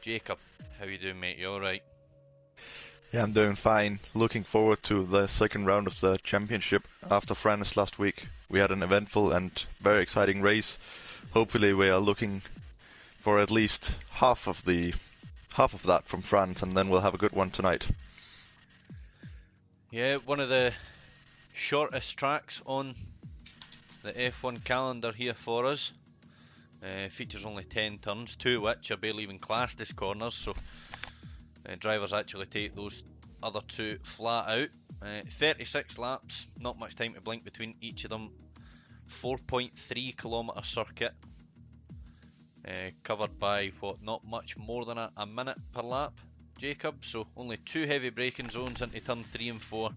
Jacob, how you doing, mate? You alright? Yeah, I'm doing fine. Looking forward to the second round of the championship after France last week. We had an eventful and very exciting race. Hopefully we are looking for at least half of that from France, and then we'll have a good one tonight. Yeah, one of the shortest tracks on the F1 calendar here for us. Features only 10 turns, 2 which are barely even classed as corners, so drivers actually take those other 2 flat out. 36 laps, not much time to blink between each of them. 4.3 kilometre circuit, covered by not much more than a minute per lap, Jacob, so only 2 heavy braking zones into turn 3 and 4,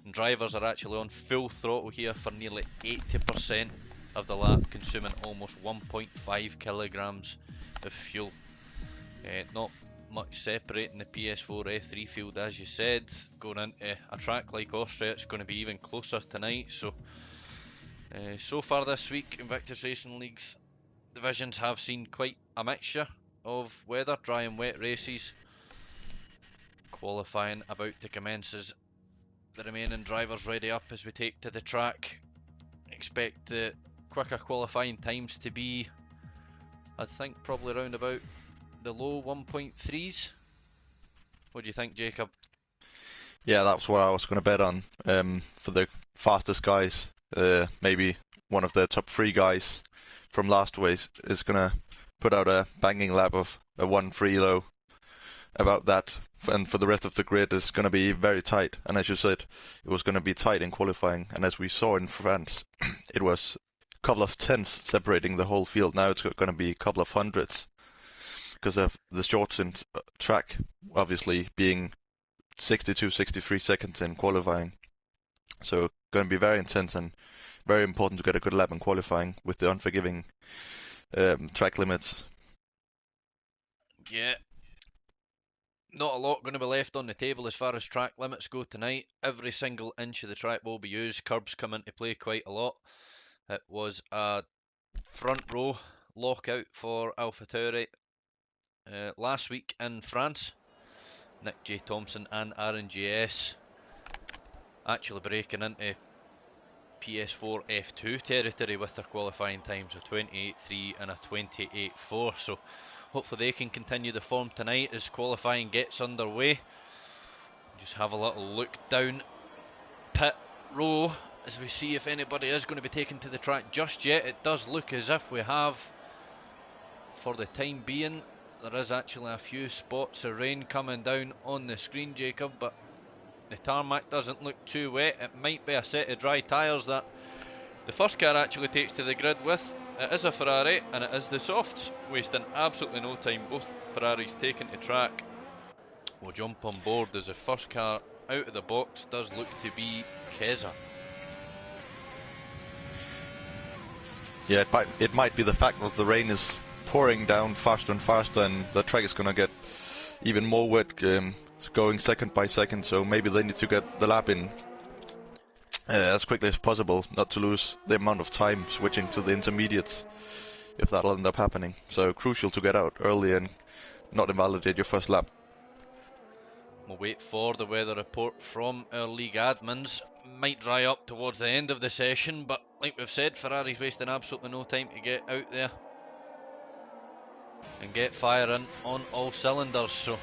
and drivers are actually on full throttle here for nearly 80% of the lap, consuming almost 1.5 kilograms of fuel. Not much separating the PS4 F3 field, as you said. Going into a track like Austria, it's going to be even closer tonight. So far this week, Invictus Racing League's divisions have seen quite a mixture of weather, dry and wet races. Qualifying about to commence as the remaining drivers ready up as we take to the track. Expect the quicker qualifying times to be, I think, probably around about the low 1.3s. What do you think, Jacob? Yeah, that's what I was going to bet on for the fastest guys. Maybe one of the top 3 guys from last race is going to put out a banging lap of a 1.3 low. About that, and for the rest of the grid is going to be very tight. And as you said, it was going to be tight in qualifying, and as we saw in France, it was a couple of tenths separating the whole field. Now it's going to be a couple of hundreds because of the shortened track, obviously being 62-63 seconds in qualifying. So going to be very intense and very important to get a good lap in qualifying with the unforgiving track limits. Yeah. Not a lot going to be left on the table as far as track limits go tonight. Every single inch of the track will be used. Curbs come into play quite a lot. It was a front row lockout for AlphaTauri last week in France. Nick J. Thompson and RNGS actually breaking into PS4 F2 territory with their qualifying times of 28.3 and a 28.4. So hopefully they can continue the form tonight as qualifying gets underway. Just have a little look down pit row as we see if anybody is going to be taken to the track just yet. It does look as if we have, for the time being. There is actually a few spots of rain coming down on the screen, Jacob, but the tarmac doesn't look too wet. It might be a set of dry tyres that the first car actually takes to the grid with. It is a Ferrari and it is the softs, wasting absolutely no time. Both Ferraris taken to track. We'll jump on board as the first car out of the box does look to be Keza. Yeah, it might be the fact that the rain is pouring down faster and faster, and the track is going to get even more wet, going second by second. So maybe they need to get the lap in as quickly as possible, not to lose the amount of time switching to the intermediates, if that'll end up happening. So crucial to get out early and not invalidate your first lap. We'll wait for the weather report from our league admins. Might dry up towards the end of the session, but like we've said, Ferrari's wasting absolutely no time to get out there and get firing on all cylinders. So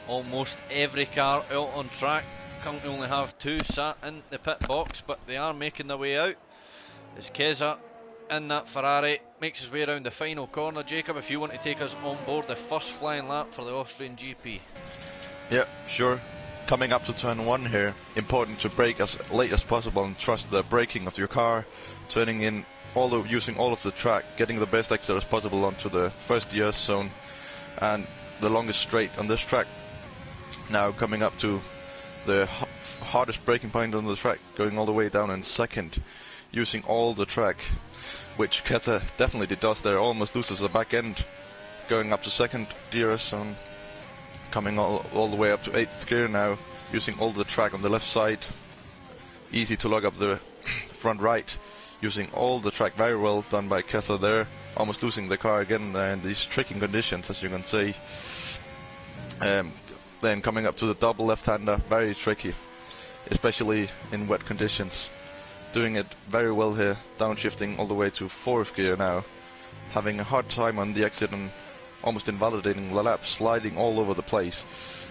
almost every car out on track. Currently only have 2 sat in the pit box, but they are making their way out. As Keza in that Ferrari makes his way around the final corner. Jacob, if you want to take us on board the first flying lap for the Austrian GP. Yeah, sure. Coming up to turn 1 here, important to brake as late as possible and trust the braking of your car, turning in using all of the track, getting the best exit as possible onto the first gear zone and the longest straight on this track. Now coming up to the hardest braking point on the track, going all the way down in second, using all the track, which Keza definitely does there, almost loses the back end, going up to second gear zone, coming all the way up to 8th gear now, using all the track on the left side, easy to lug up the front right, using all the track, very well done by Keza there, almost losing the car again in these tricky conditions, as you can see. Then coming up to the double left-hander, very tricky, especially in wet conditions. Doing it very well here, downshifting all the way to 4th gear now. Having a hard time on the exit and almost invalidating the lap, sliding all over the place.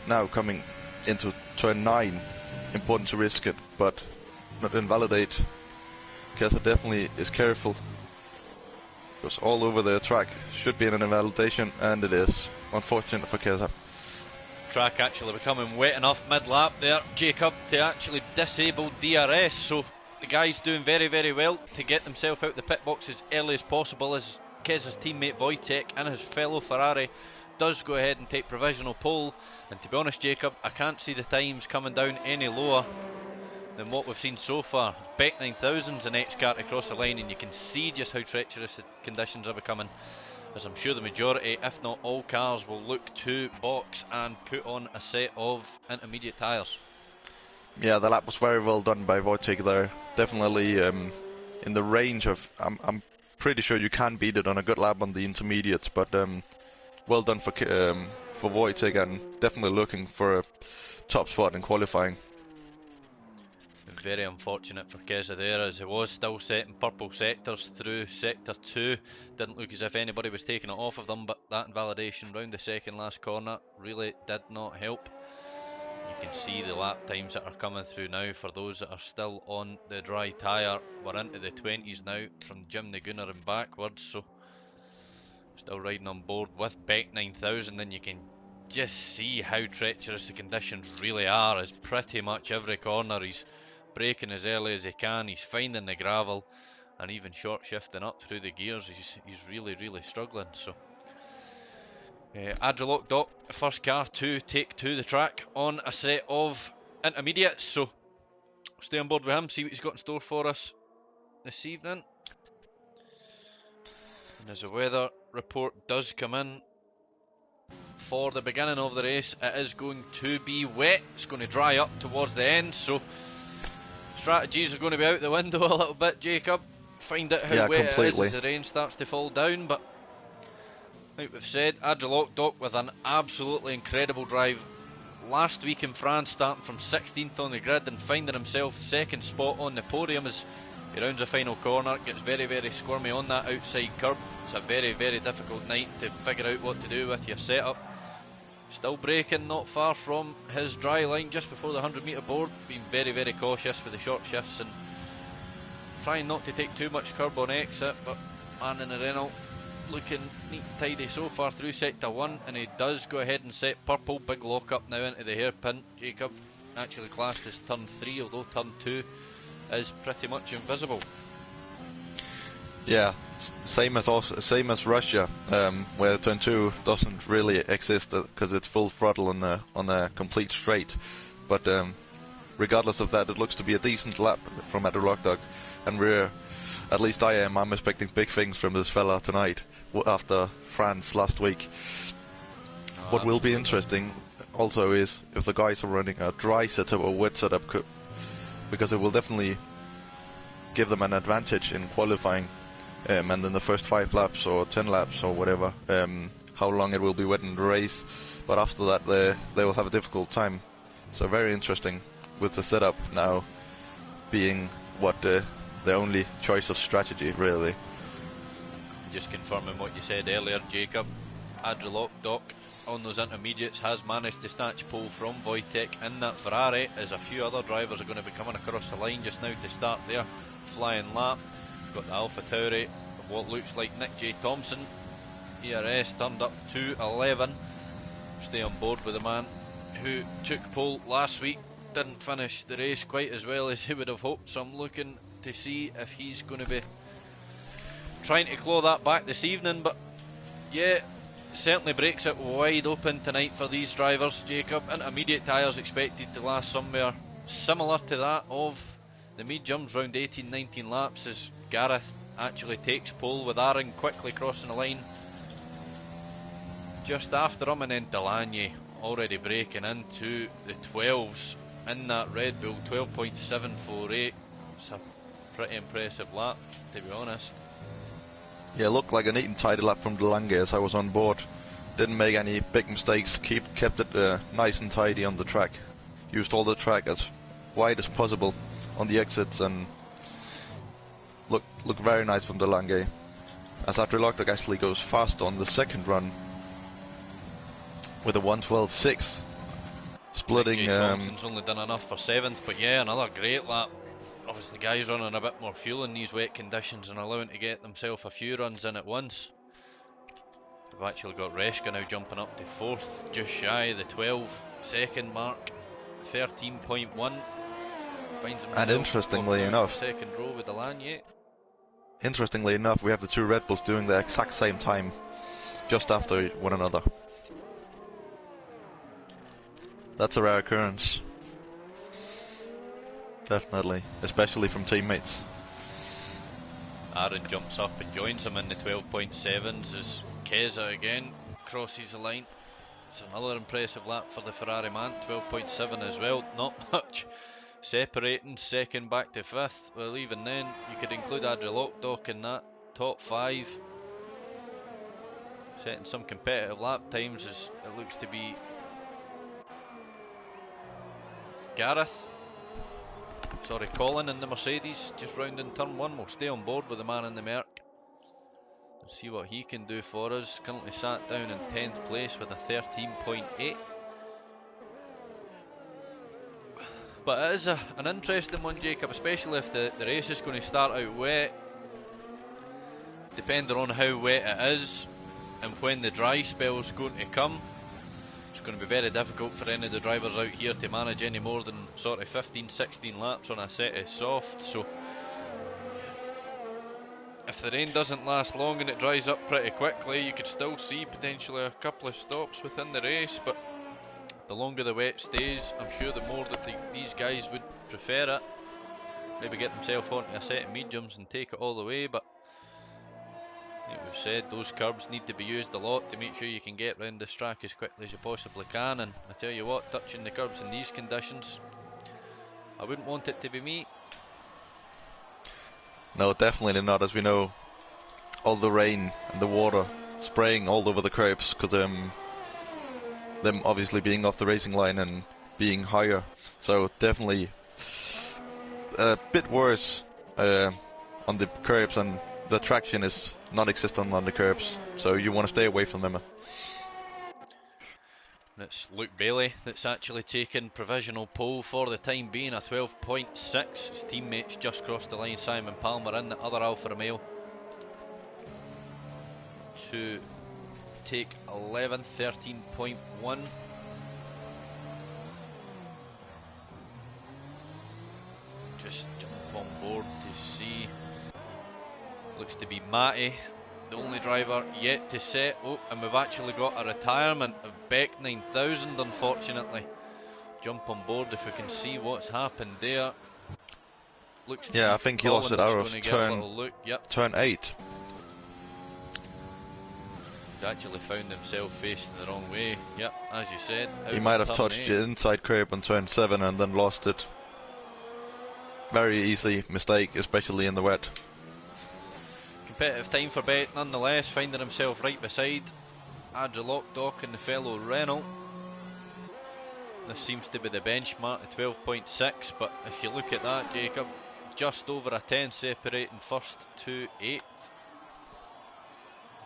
Now coming into turn 9, important to risk it, but not invalidate. Kesa definitely is careful. Goes all over the track, should be an invalidation, and it is. Unfortunate for Kesa. Track actually becoming wet enough mid-lap there, Jakob, to actually disable DRS, so the guy's doing very, very well to get himself out the pit box as early as possible, as Kesa's teammate Wojtek and his fellow Ferrari does go ahead and take provisional pole. And to be honest, Jakob, I can't see the times coming down any lower than what we've seen so far. Beck 9000's the next car to cross the line, and you can see just how treacherous the conditions are becoming, as I'm sure the majority, if not all cars, will look to box and put on a set of intermediate tyres. Yeah, the lap was very well done by Wojtek there. Definitely in the range of, I'm pretty sure you can beat it on a good lap on the intermediates, but well done for Wojtek, and definitely looking for a top spot in qualifying. Very unfortunate for Kesa there, as he was still setting purple sectors through sector 2. Didn't look as if anybody was taking it off of them, but that invalidation round the second last corner really did not help. You can see the lap times that are coming through now for those that are still on the dry tyre. We're into the 20s now from Jim the Gunner and backwards, so still riding on board with Beck 9000, and you can just see how treacherous the conditions really are, as pretty much every corner he's braking as early as he can, he's finding the gravel, and even short shifting up through the gears, he's really, really struggling. So Adrelok Doc, first car to take to the track on a set of intermediates, so stay on board with him, see what he's got in store for us this evening. And as the weather report does come in for the beginning of the race, it is going to be wet. It's going to dry up towards the end, so strategies are going to be out the window a little bit, Jakob. Find out how wet completely. it is as the rain starts to fall down, but like we've said, Adrelok Doc with an absolutely incredible drive last week in France, starting from 16th on the grid and finding himself second spot on the podium as he rounds the final corner, gets very, very squirmy on that outside curb. It's a very, very difficult night to figure out what to do with your setup. Still braking not far from his dry line just before the 100 metre board, being very, very cautious with the short shifts and trying not to take too much curb on exit, but man in the Renault looking neat and tidy so far through sector 1, and he does go ahead and set purple. Big lock up now into the hairpin. Jakob actually classed as turn 3, although turn 2 is pretty much invisible. Yeah, same as Russia, where turn 2 doesn't really exist because it's full throttle on a complete straight. But regardless of that, it looks to be a decent lap from Adrelok Doc, and at least I'm expecting big things from this fella tonight after France last week. What will be interesting also is if the guys are running a dry setup or wet setup, because it will definitely give them an advantage in qualifying, and in the first 5 laps or 10 laps or whatever, how long it will be wet in the race. But after that they will have a difficult time. So very interesting with the setup now being what the only choice of strategy really. Just confirming what you said earlier, Jakob, Adrelok Doc on those intermediates has managed to snatch pole from Wojtek in that Ferrari, as a few other drivers are going to be coming across the line just now to start their flying lap. Got the Alpha Tauri of what looks like Nick J. Thompson. ERS turned up to 11. Stay on board with the man who took pole last week. Didn't finish the race quite as well as he would have hoped, so I'm looking to see if he's going to be trying to claw that back this evening. But yeah, certainly breaks it wide open tonight for these drivers, Jakob. Intermediate tyres expected to last somewhere similar to that of the mediums, round 18-19 laps, as Gareth actually takes pole with Aaron quickly crossing the line just after him, and then Delaney already breaking into the 12s in that Red Bull, 12.748. It's a pretty impressive lap, to be honest. Yeah, looked like a neat and tidy lap from DeLange as I was on board. Didn't make any big mistakes, kept it nice and tidy on the track. Used all the track as wide as possible on the exits and looked very nice from DeLange. As after Lockdock actually goes fast on the second run with a 1:12.6, splitting. Thompson's only done enough for 7th, but yeah, another great lap. Obviously, guys running a bit more fuel in these wet conditions and allowing to get themselves a few runs in at once. We've actually got Reshka now jumping up to 4th, just shy of the 12-second mark, 13.1. Finds himself And interestingly enough, second row with Delany. Interestingly enough, we have the two Red Bulls doing the exact same time, just after one another. That's a rare occurrence. Definitely, especially from teammates. Aaron jumps up and joins him in the 12.7s as Keza again crosses the line. It's another impressive lap for the Ferrari man, 12.7 as well, not much separating second back to 5th. Well, even then, you could include Adrian Lockdock in that top 5. Setting some competitive lap times as it looks to be Colin in the Mercedes, just rounding turn 1. We'll stay on board with the man in the Merc. We'll see what he can do for us. Currently sat down in 10th place with a 13.8. But it is an interesting one, Jacob, especially if the race is going to start out wet. Depending on how wet it is and when the dry spell is going to come, it's going to be very difficult for any of the drivers out here to manage any more than sort of 15-16 laps on a set of soft. So if the rain doesn't last long and it dries up pretty quickly, you could still see potentially a couple of stops within the race. But the longer the wet stays, I'm sure the more that these guys would prefer it. Maybe get themselves onto a set of mediums and take it all the way. But like we've said, those curbs need to be used a lot to make sure you can get round this track as quickly as you possibly can. And I tell you what, touching the curbs in these conditions, I wouldn't want it to be me. No, definitely not, as we know, all the rain and the water spraying all over the curbs, because them obviously being off the racing line and being higher, so definitely a bit worse on the curbs, and the traction is non-existent on the curbs, so you want to stay away from them. And it's Luke Bailey that's actually taken provisional pole for the time being, a 12.6. His teammates just crossed the line, Simon Palmer in the other Alfa Romeo to take 11, 13.1. Just jump on board to see. Looks to be Matty, the only driver yet to set. Oh, and we've actually got a retirement of Beck 9000, unfortunately. Jump on board if we can see what's happened there. Looks I think he lost it out of turn 8. He's actually found himself facing the wrong way. Yep, as you said. He might have touched the inside curb on turn 7 and then lost it. Very easy mistake, especially in the wet. Competitive time for Beck nonetheless, finding himself right beside Adrian Lockdock and the fellow Renault. This seems to be the benchmark, the 12.6, but if you look at that, Jacob, just over a 10 separating first to 8th.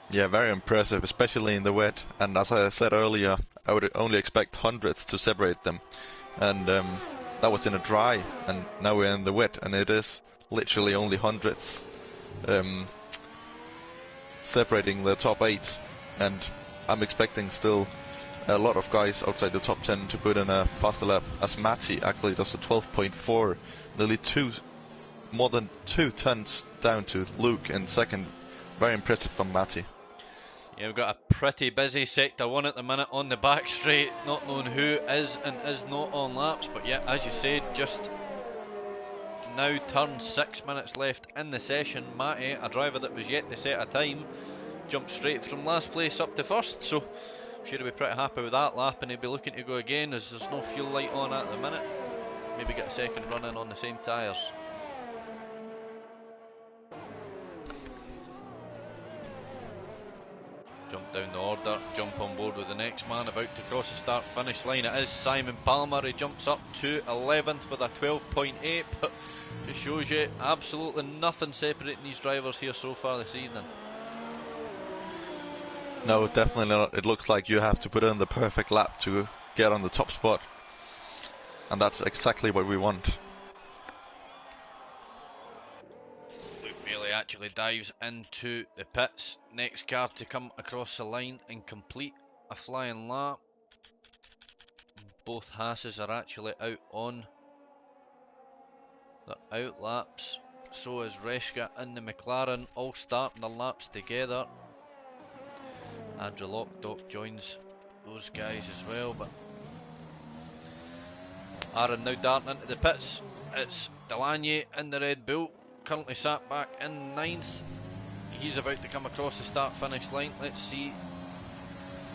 Yeah, very impressive, especially in the wet, and as I said earlier, I would only expect hundredths to separate them, and that was in a dry, and now we're in the wet, and it is literally only hundredths separating the top 8, and I'm expecting still a lot of guys outside the top 10 to put in a faster lap, as Matty actually does a 12.4, nearly more than 2 tenths down to Luke in second. Very impressive from Matty. Yeah, we've got a pretty busy sector 1 at the minute on the back straight, not knowing who is and is not on laps, but yeah, as you said, just now turn 6 minutes left in the session. Matty, a driver that was yet to set a time, jumped straight from last place up to first, so I'm sure he'll be pretty happy with that lap, and he'll be looking to go again as there's no fuel light on at the minute. Maybe get a second run in on the same tyres. Jump down the order, jump on board with the next man, about to cross the start finish line. It is Simon Palmer. He jumps up to 11th with a 12.8, but just shows you absolutely nothing separating these drivers here so far this evening. No, definitely not. It looks like you have to put in the perfect lap to get on the top spot, and that's exactly what we want. Bailey actually dives into the pits. Next car to come across the line and complete a flying lap. Both Hasses are actually out on the out laps. So is Reschke and the McLaren, all starting the laps together. Andrew Lockdock joins those guys as well, but Aaron now darting into the pits. It's Delagny in the Red Bull, currently sat back in 9th. He's about to come across the start finish line. Let's see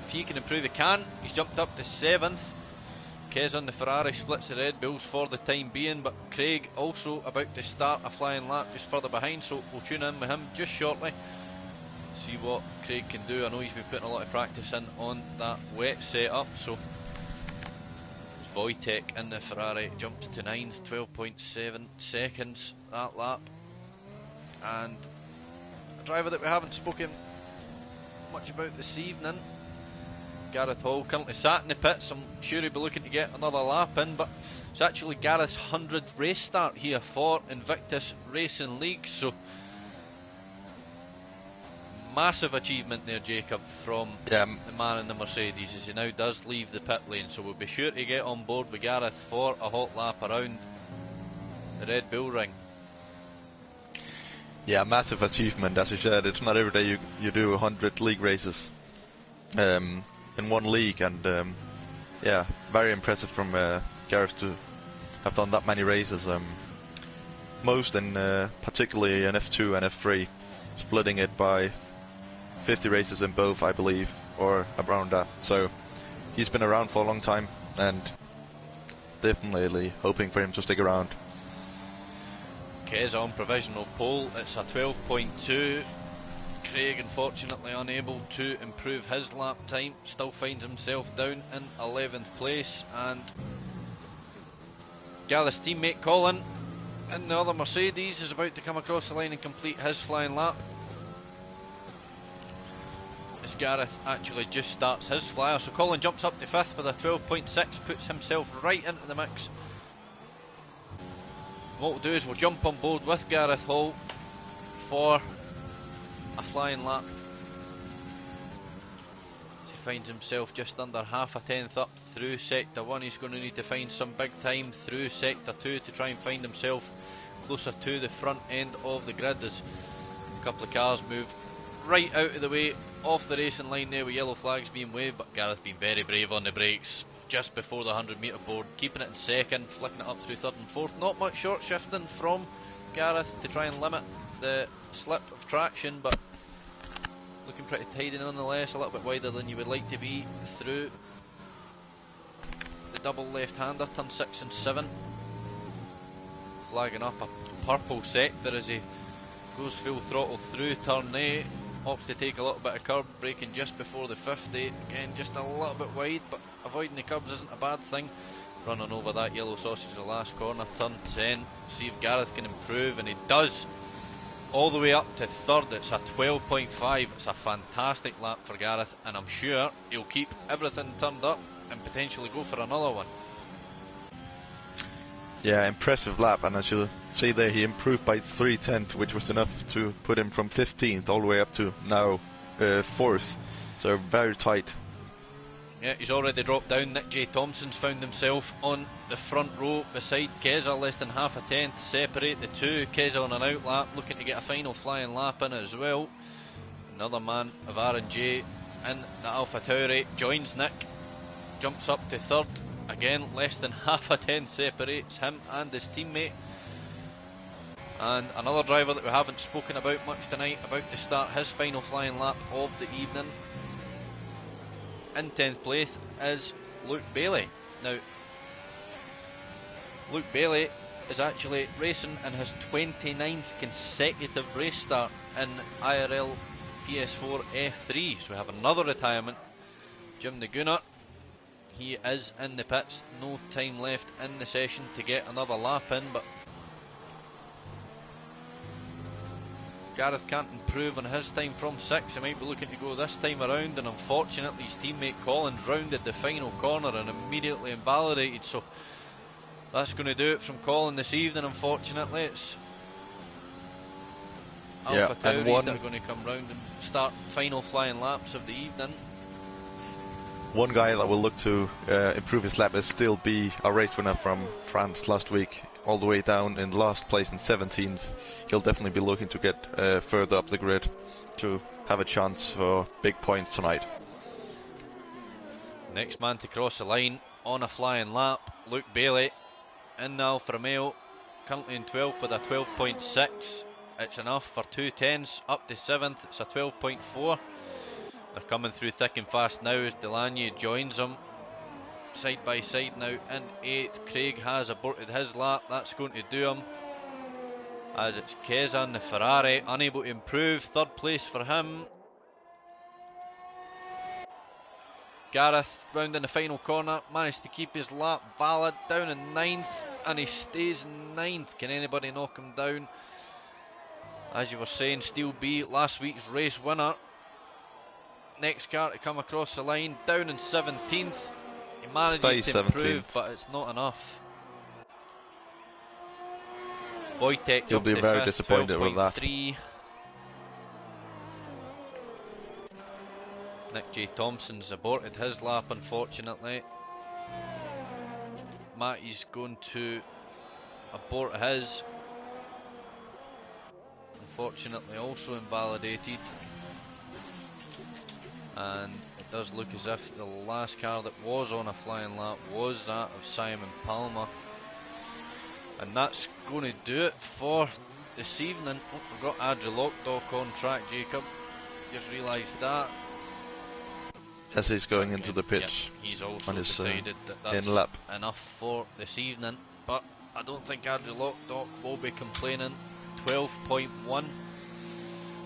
if he can improve. He can. He's jumped up to 7th. Kez on the Ferrari splits the Red Bulls for the time being, but Craig also about to start a flying lap just further behind, so we'll tune in with him just shortly, see what Craig can do. I know he's been putting a lot of practice in on that wet setup. So Wojtek in the Ferrari jumps to 9th, 12.7 seconds that lap. And a driver that we haven't spoken much about this evening, Gareth Hall, currently sat in the pits. I'm sure he'll be looking to get another lap in, but it's actually Gareth's 100th race start here for Invictus Racing League, so massive achievement there, Jacob, from the man in the Mercedes, as he now does leave the pit lane. So we'll be sure to get on board with Gareth for a hot lap around the Red Bull ring. Yeah, massive achievement. As you said, it's not every day you do 100 league races in one league, and yeah, very impressive from Gareth to have done that many races. Most in particularly in F2 and F3, splitting it by 50 races in both, I believe, or around that. So he's been around for a long time, and definitely hoping for him to stick around. Kez on provisional pole, it's a 12.2. Craig unfortunately unable to improve his lap time, still finds himself down in 11th place, and Gareth's teammate Colin in the other Mercedes is about to come across the line and complete his flying lap. As Gareth actually just starts his flyer, so Colin jumps up to 5th with a 12.6, puts himself right into the mix. What we'll do is we'll jump on board with Gareth Hall for a flying lap. As he finds himself just under half a tenth up through sector 1, he's going to need to find some big time through sector 2 to try and find himself closer to the front end of the grid, as a couple of cars move right out of the way off the racing line there with yellow flags being waved. But Gareth being very brave on the brakes just before the 100 metre board, keeping it in second, flicking it up through third and fourth. Not much short shifting from Gareth to try and limit the slip of traction, but looking pretty tidy nonetheless, a little bit wider than you would like to be through the double left-hander, turn 6 and 7. Flagging up a purple sector as he goes full throttle through turn 8. Opts to take a little bit of curb, braking just before the 50. Again, just a little bit wide, but avoiding the curbs isn't a bad thing. Running over that yellow sausage the last corner, turn 10. See if Gareth can improve, and he does. All the way up to third. It's a 12.5. It's a fantastic lap for Gareth, and I'm sure he'll keep everything turned up and potentially go for another one. Yeah, impressive lap, and as you see there, he improved by 3/10, which was enough to put him from 15th all the way up to now 4th. So very tight. Yeah, he's already dropped down. Nick J. Thompson's found himself on the front row beside Keza, less than half a tenth separate the two. Keza on an out lap, looking to get a final flying lap in as well. Another man of R&J in the Alpha Tauri joins Nick, jumps up to third. Again, less than half a tenth separates him and his teammate. And another driver that we haven't spoken about much tonight, about to start his final flying lap of the evening. In 10th place is Luke Bailey. Now, Luke Bailey is actually racing in his 29th consecutive race start in IRL PS4 F3. So we have another retirement. Jim the Gunner, he is in the pits. No time left in the session to get another lap in, but Gareth can't improve on his time from 6. He might be looking to go this time around, and unfortunately his teammate Collins rounded the final corner and immediately invalidated. So that's going to do it from Colin this evening. Unfortunately, it's Alpha Tauris that are going to come round and start final flying laps of the evening. One guy that will look to improve his lap is still be a race winner from France last week, all the way down in last place in 17th. He'll definitely be looking to get further up the grid to have a chance for big points tonight. Next man to cross the line on a flying lap, Luke Bailey in the Alfa Romeo, currently in 12th with a 12.6. It's enough for 2 tenths up to 7th. It's a 12.4. They're coming through thick and fast now as Delaney joins them side by side now in 8th. Craig has aborted his lap. That's going to do him, as it's Kezan the Ferrari unable to improve. 3rd place for him. Gareth round in the final corner, managed to keep his lap valid, down in 9th, and he stays in 9th. Can anybody knock him down? As you were saying, Steel B, last week's race winner. Next car to come across the line, down in 17th. He manages to improve, but it's not enough. Wojtek He'll be very disappointed with that. Nick J. Thompson's aborted his lap, unfortunately. Matty's going to abort his. Unfortunately, also invalidated. And it does look as if the last car that was on a flying lap was that of Simon Palmer. And that's going to do it for this evening. Oh, we've got Adri Lockdock on track, Jacob. Just realised that. As he's going into the pitch. Yep, he's also decided that that's enough for this evening. But I don't think Adri Lockdock will be complaining. 12.1.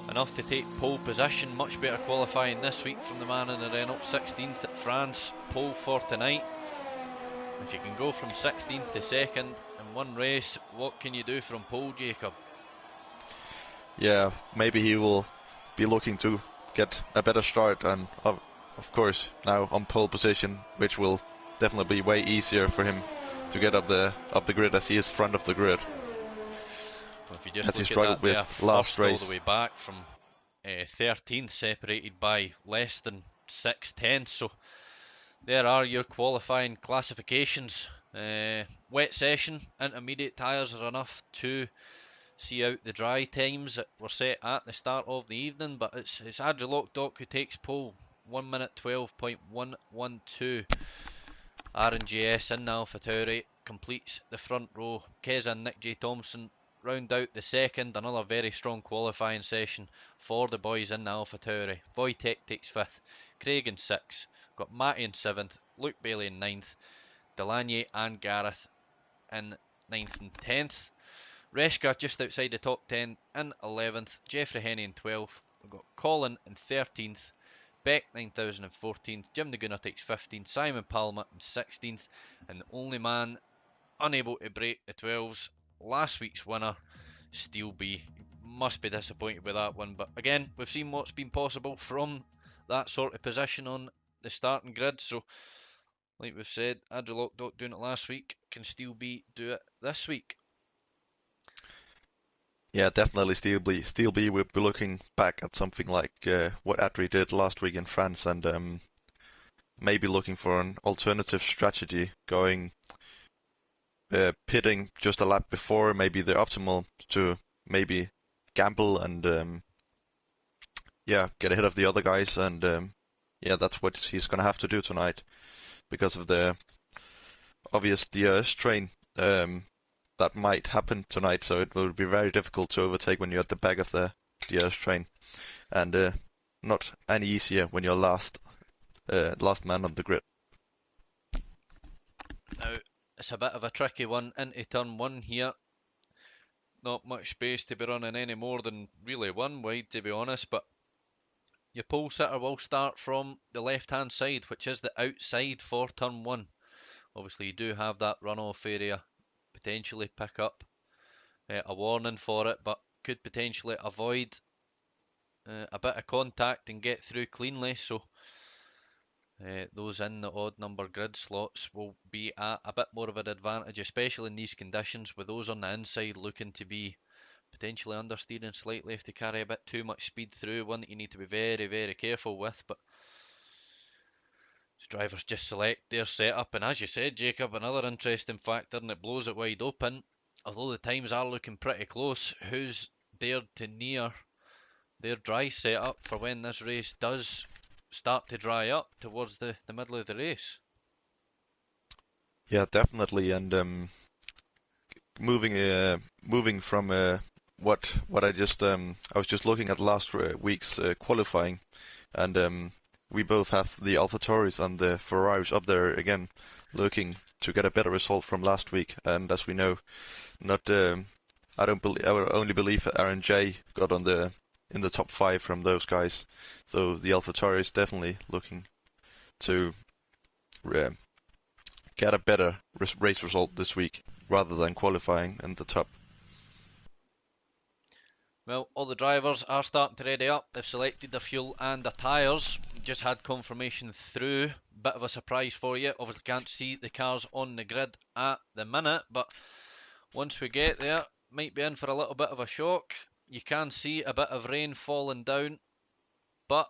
Enough to take pole position. Much better qualifying this week from the man in the Renault. 16th at France. Pole for tonight. If you can go from 16th to 2nd in one race, what can you do from pole, Jacob? Yeah, maybe he will be looking to get a better start, and of course now on pole position, which will definitely be way easier for him to get up the grid, as he is front of the grid. Well, if you just look at that, with last race all the way back from 13th, separated by less than 6 tenths. So there are your qualifying classifications. Wet session, intermediate tyres are enough to see out the dry times that were set at the start of the evening, but it's Adri Lockdock who takes pole. 1 minute 12.112. RNGS in the AlphaTauri completes the front row. Keza and Nick J. Thompson round out the 2nd. Another very strong qualifying session for the boys in the AlphaTauri. Wojtek takes 5th. Craig in 6th. Got Matty in 7th. Luke Bailey in 9th. Delaney and Gareth in 9th and 10th. Reshka just outside the top 10 in 11th. Jeffrey Henney in 12th. We've got Colin in 13th. Beck 9014th. Jim the Gunner takes 15th. Simon Palmer in 16th. And the only man unable to break the 12s, last week's winner, Steel B. Must be disappointed with that one. But again, we've seen what's been possible from that sort of position on the starting grid. So, like we've said, Adri Lockdock doing it last week. Can Steel B do it this week? Yeah, definitely Steel B will be looking back at something like what Adri did last week in France, and maybe looking for an alternative strategy, going pitting just a lap before, maybe the optimal to maybe gamble and get ahead of the other guys, and that's what he's going to have to do tonight because of the obvious DRS train that might happen tonight, so it will be very difficult to overtake when you're at the back of the DRS train, and not any easier when you're last man on the grid. Now, it's a bit of a tricky one into turn 1 here. Not much space to be running any more than really one wide, to be honest, but Your pole sitter will start from the left hand side, which is the outside for turn 1. Obviously you do have that runoff area, potentially pick up a warning for it, but could potentially avoid a bit of contact and get through cleanly. So those in the odd number grid slots will be at a bit more of an advantage, especially in these conditions, with those on the inside looking to be potentially understeering slightly if they carry a bit too much speed through. One that you need to be very, very careful with. But drivers just select their setup, and as you said, Jacob, another interesting factor, and it blows it wide open. Although the times are looking pretty close, who's dared to near their dry setup for when this race does start to dry up towards the middle of the race? Yeah, definitely. And moving from what I was just looking at last week's qualifying, and we both have the AlphaTauris and the Ferraris up there again, looking to get a better result from last week. And as we know, not I don't believe I would only believe that R&J got on in the top 5 from those guys. So the AlphaTauri is definitely looking to get a better race result this week rather than qualifying in the top. Well, all the drivers are starting to ready up. They've selected their fuel and their tyres. Just had confirmation through. Bit of a surprise for you. Obviously can't see the cars on the grid at the minute, but once we get there, might be in for a little bit of a shock. You can see a bit of rain falling down, but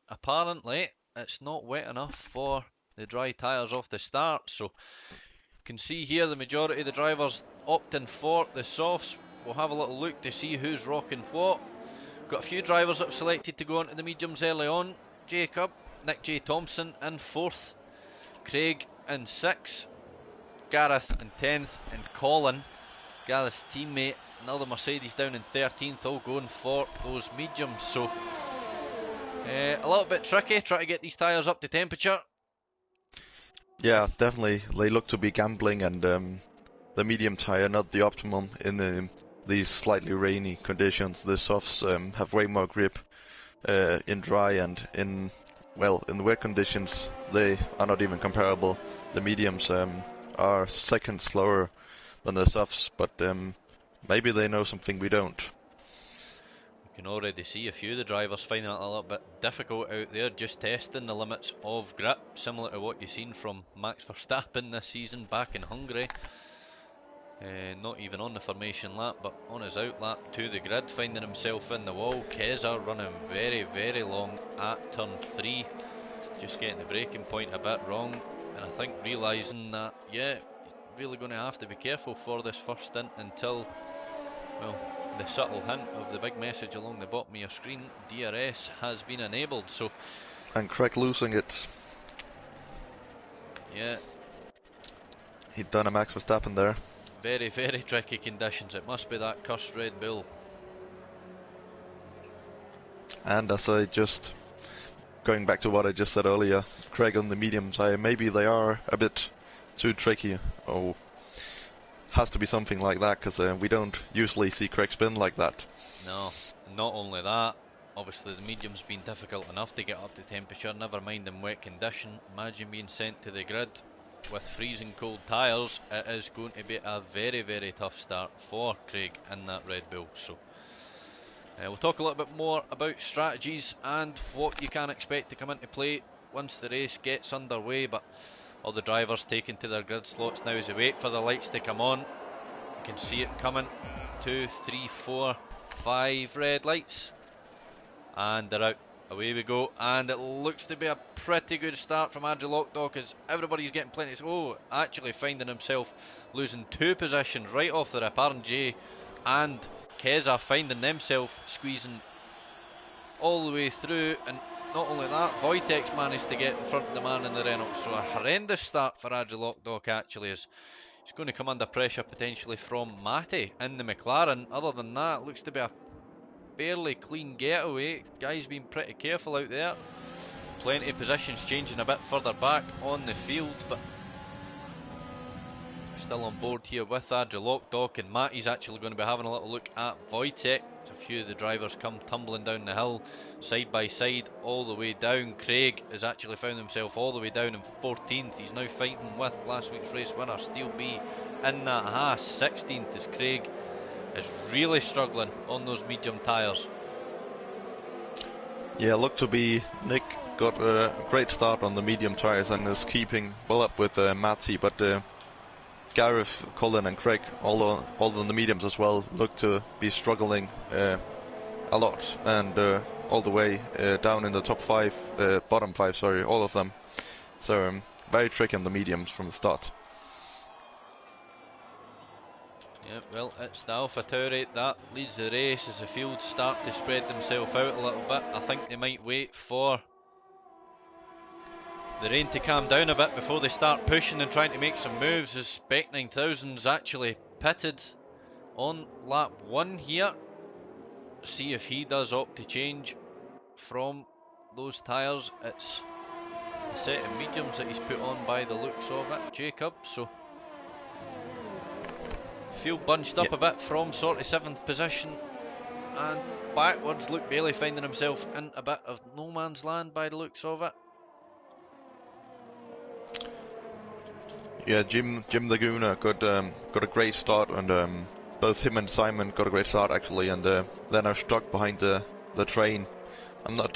apparently it's not wet enough for the dry tyres off the start. So you can see here the majority of the drivers opting for the softs. We'll have a little look to see who's rocking what. Got a few drivers that have selected to go onto the mediums early on. Jacob, Nick J. Thompson in 4th, Craig in 6th, Gareth in 10th, and Colin, Gareth's teammate, another Mercedes down in 13th, all going for those mediums. So a little bit tricky trying to get these tyres up to temperature. Yeah, definitely. They look to be gambling, and the medium tire not the optimum in these slightly rainy conditions. The softs have way more grip in dry, and in wet conditions they are not even comparable. The mediums are seconds slower than the softs, but maybe they know something we don't. You can already see a few of the drivers finding it a little bit difficult out there, just testing the limits of grip, similar to what you've seen from Max Verstappen this season back in Hungary. Not even on the formation lap, but on his out lap to the grid, finding himself in the wall. Keza running very, very long at turn 3, just getting the braking point a bit wrong, and I think realising that, yeah, really going to have to be careful for this first stint until, well, the subtle hint of the big message along the bottom of your screen, DRS has been enabled. So, and Craig losing it. Yeah, he'd done a Max Verstappen there. Very, very tricky conditions. It must be that cursed Red Bull. And as I just going back to what I just said earlier, Craig on the medium tire, maybe they are a bit too tricky. Oh, has to be something like that, because we don't usually see Craig spin like that. No, not only that, obviously the medium's been difficult enough to get up to temperature, never mind in wet condition. Imagine being sent to the grid with freezing cold tyres. It is going to be a very, very tough start for Craig in that Red Bull. So we'll talk a little bit more about strategies and what you can expect to come into play once the race gets underway. But all the drivers taking to their grid slots now as they wait for the lights to come on. You can see it coming. 2, 3, 4, 5 red lights, and they're out. Away we go, and it looks to be a pretty good start from Andrew Lockdock as everybody's getting plenty. Oh, actually finding himself losing 2 positions right off the rip. R&J and Keza finding themselves squeezing all the way through, and not only that, Wojtek's managed to get in front of the man in the Renault. So a horrendous start for Andrew Lockdock actually, as he's going to come under pressure potentially from Matty in the McLaren. Other than that, looks to be a fairly clean getaway. Guys being pretty careful out there. Plenty of positions changing a bit further back on the field, but still on board here with Lockdock, and Matty's actually going to be having a little look at Wojtek. A few of the drivers come tumbling down the hill, side by side, all the way down. Craig has actually found himself all the way down in 14th. He's now fighting with last week's race winner, Steel B, in that Haas. 16th as Craig is really struggling on those medium tyres. Yeah, looked to be Nick got a great start on the medium tyres and is keeping well up with Matty, but Gareth, Colin and Craig, all on the mediums as well, look to be struggling a lot, and all the way down in the top 5, bottom 5, sorry, all of them. So very tricky on the mediums from the start. Yeah, well, it's the Alpha Tauri that leads the race as the fields start to spread themselves out a little bit. I think they might wait for the rain to calm down a bit before they start pushing and trying to make some moves, as Spec 9000's actually pitted on lap 1 here. See if he does opt to change from those tyres. It's a set of mediums that he's put on by the looks of it, Jakob, so field bunched up a bit from sort of 7th position and backwards. Luke Bailey finding himself in a bit of no man's land by the looks of it. Yeah, Jim Laguna got a great start, and both him and Simon got a great start actually, and then are stuck behind the train. I'm not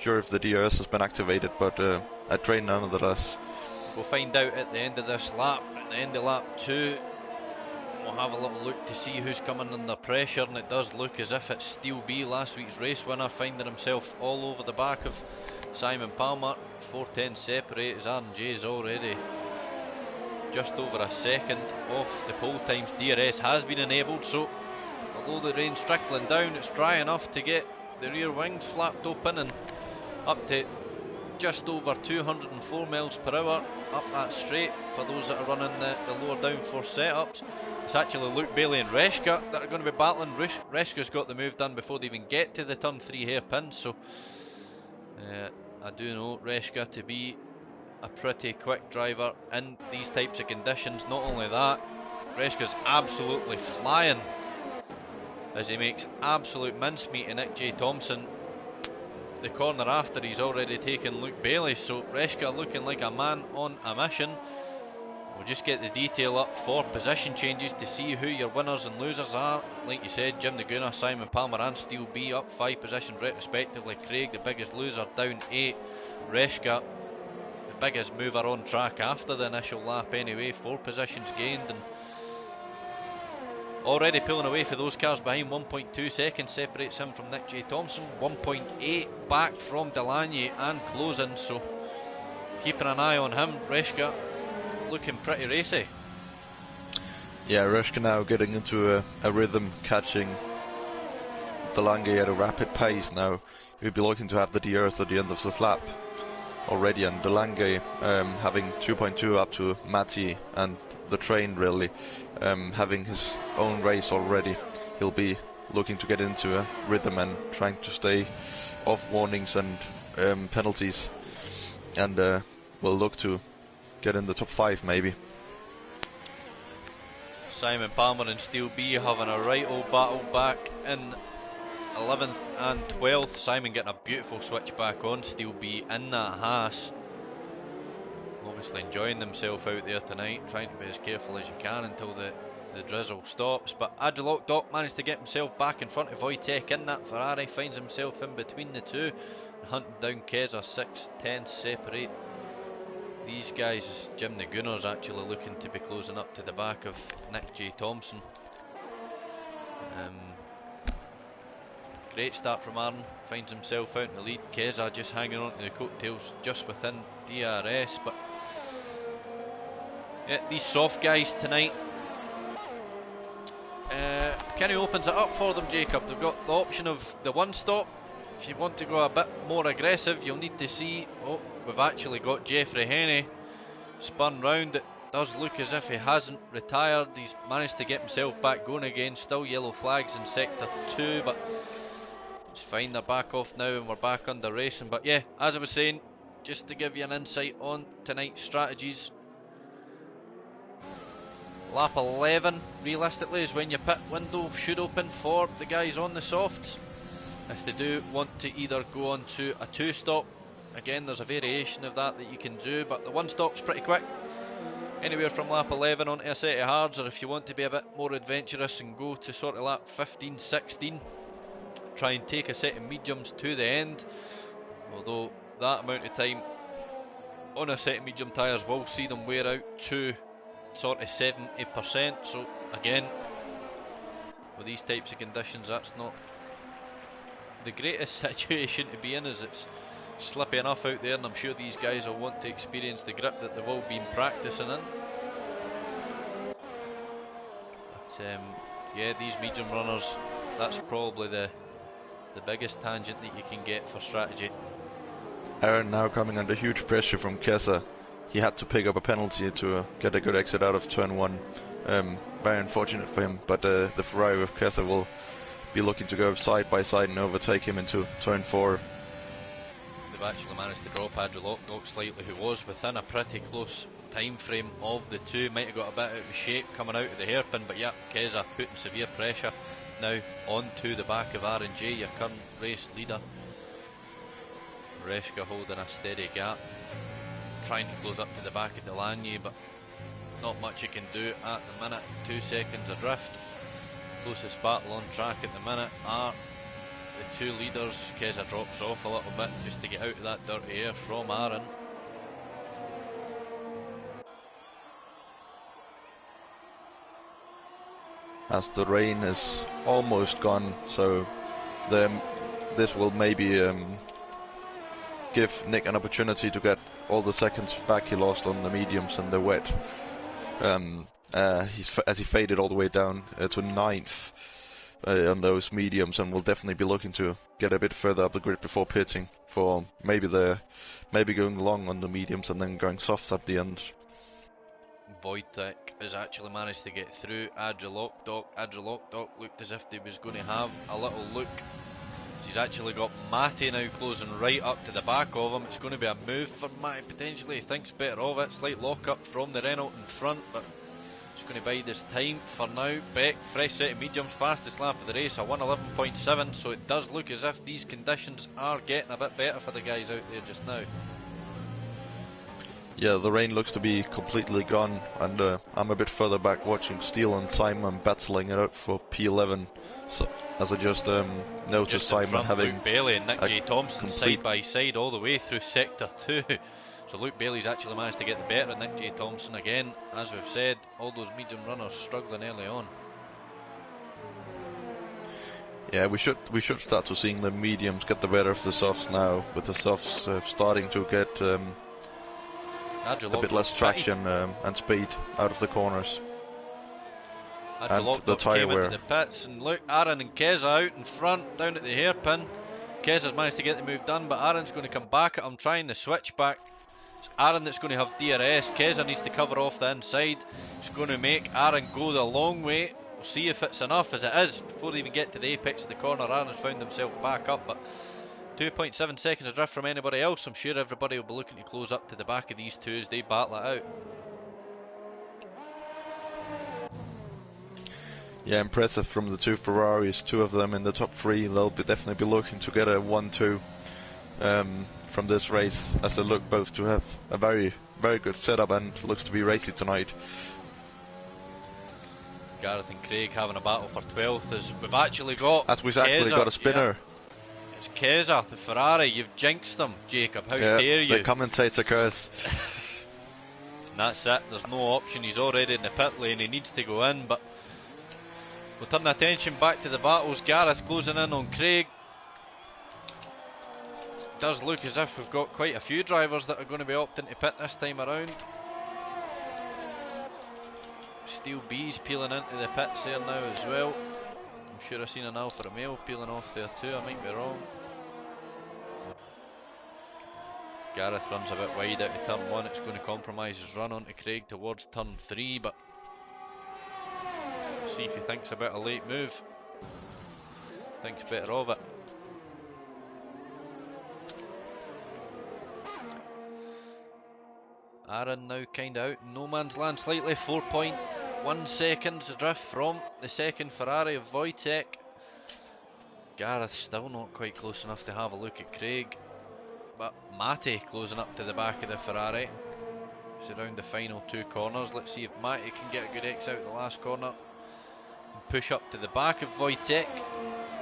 sure if the DRS has been activated, but a train nonetheless. We'll find out at the end of this lap. At the end of lap 2, we'll have a little look to see who's coming under pressure, and it does look as if it's Steel B, last week's race winner, finding himself all over the back of Simon Palmer. 4:10 separate as R&J's already just over a second off the pole times. DRS has been enabled, so although the rain's trickling down, it's dry enough to get the rear wings flapped open and up to just over 204 miles per hour up that straight for those that are running the lower downforce setups. It's actually Luke Bailey and Reshka that are going to be battling. Reshka's got the move done before they even get to the turn 3 hairpin, so I do know Reshka to be a pretty quick driver in these types of conditions. Not only that, Reshka's absolutely flying as he makes absolute mincemeat of Nick J. Thompson. The corner after, he's already taken Luke Bailey, so Reshka looking like a man on a mission. We'll just get the detail up for position changes to see who your winners and losers are. Like you said, Jim Naguna, Simon Palmer and Steel B up 5 positions respectively. Craig, the biggest loser, down 8. Reshka, the biggest mover on track after the initial lap anyway, 4 positions gained, and already pulling away for those cars behind. 1.2 seconds separates him from Nick J. Thompson, 1.8 back from Delaney and closing, so keeping an eye on him. Reshka looking pretty racy. Yeah, Reshka now getting into a rhythm, catching Delaney at a rapid pace now. He'll be looking to have the DRS at the end of this lap already, and Delaney having 2.2 up to Matty and the train really, having his own race already. He'll be looking to get into a rhythm and trying to stay off warnings and penalties, and will look to get in the top 5 maybe. Simon Palmer and Steel B having a right old battle back in 11th and 12th. Simon getting a beautiful switch back on Steel B in that Haas. Obviously enjoying himself out there tonight, trying to be as careful as you can until the drizzle stops. But Lockdock managed to get himself back in front of Wojtek in that Ferrari, finds himself in between the two, hunting down Keza. 6-10 separate these guys, as Jim Naguna's actually looking to be closing up to the back of Nick J. Thompson. Great start from Aaron, finds himself out in the lead. Keza just hanging on to the coattails just within DRS, but yeah, these soft guys tonight, Kenny opens it up for them, Jacob. They've got the option of the one stop. If you want to go a bit more aggressive, you'll need to see, oh, we've actually got Jeffrey Henney spun round. It does look as if he hasn't retired. He's managed to get himself back going again. Still yellow flags in sector 2, but it's fine, they're back off now and we're back under racing. But yeah, as I was saying, just to give you an insight on tonight's strategies, Lap 11, realistically, is when your pit window should open for the guys on the softs. If they do want to either go on to a 2-stop, again there's a variation of that you can do, but the 1-stop's pretty quick. Anywhere from lap 11 onto a set of hards, or if you want to be a bit more adventurous and go to sort of lap 15, 16, try and take a set of mediums to the end. Although that amount of time on a set of medium tyres will see them wear out to sort of 70%. So again, with these types of conditions, that's not the greatest situation to be in, as it's slippy enough out there, and I'm sure these guys will want to experience the grip that they've all been practicing in. But yeah, these medium runners, that's probably the biggest tangent that you can get for strategy. Aaron now coming under huge pressure from Kesa. He had to pick up a penalty to get a good exit out of turn 1. Very unfortunate for him, but the Ferrari with Kesa will be looking to go side by side and overtake him into turn 4. They've actually managed to drop IRL slightly, who was within a pretty close time frame of the two. Might have got a bit out of shape coming out of the hairpin, but yeah, Kesa putting severe pressure now onto the back of R&J, your current race leader. Reshka holding a steady gap, trying to close up to the back of Delaney, but not much you can do at the minute. 2 seconds adrift. Closest battle on track at the minute are the two leaders. Kesa drops off a little bit just to get out of that dirty air from Aaron. As the rain is almost gone, so this will maybe give Nick an opportunity to get all the seconds back he lost on the mediums and the wet. As he faded all the way down to 9th on those mediums, and will definitely be looking to get a bit further up the grid before pitting for maybe going long on the mediums and then going softs at the end. Wojtek has actually managed to get through IRL looked as if he was going to have a little look. He's actually got Matty now closing right up to the back of him. It's going to be a move for Matty potentially. He thinks better of it. Slight lock up from the Renault in front, but it's going to bide his time for now. Beck, fresh set of mediums, fastest lap of the race, a 1:11.7, so it does look as if these conditions are getting a bit better for the guys out there just now. Yeah, the rain looks to be completely gone, and I'm a bit further back watching Steele and Simon battling it out for P11. So, as I just noticed, just Simon having Luke Bailey and Nick J. Thompson complete... side by side all the way through sector 2. So Luke Bailey's actually managed to get the better of Nick J. Thompson again. As we've said, all those medium runners struggling early on. Yeah, we should start to seeing the mediums get the better of the softs now, with the softs starting to get a bit less traction and speed out of the corners. And the tyre wear. Into the pits, and look, Aaron and Kesa out in front, down at the hairpin. Kesa's managed to get the move done, but Aaron's going to come back at him, trying the switch back. It's Aaron that's going to have DRS. Kesa needs to cover off the inside. It's going to make Aaron go the long way. We'll see if it's enough, as it is. Before they even get to the apex of the corner, Aaron's found himself back up, but 2.7 seconds adrift from anybody else. I'm sure everybody will be looking to close up to the back of these two as they battle it out. Yeah, impressive from the two Ferraris, 2 of them in the top 3. They'll definitely be looking to get a 1-2 from this race, as they look both to have a very, very good setup and looks to be racy tonight. Gareth and Craig having a battle for 12th, as we've actually got Kesa, got a spinner. Yeah. It's Kesa, the Ferrari. You've jinxed them, Jacob. How dare you? The commentator curse. And that's it. There's no option. He's already in the pit lane. He needs to go in, but we'll turn attention back to the battles. Gareth closing in on Craig. Does look as if we've got quite a few drivers that are going to be opting to pit this time around. Steel B's peeling into the pits there now as well. I'm sure I've seen an Alfa Romeo peeling off there too, I might be wrong. Gareth runs a bit wide out of turn 1, it's going to compromise his run onto Craig towards turn 3, but we'll see if he thinks about a late move. Thinks better of it. Aaron now kind of out in no man's land slightly, 4.8 1 second adrift from the second Ferrari of Wojtek. Gareth still not quite close enough to have a look at Craig, but Matty closing up to the back of the Ferrari. It's around the final 2 corners. Let's see if Matty can get a good X out the last corner and push up to the back of Wojtek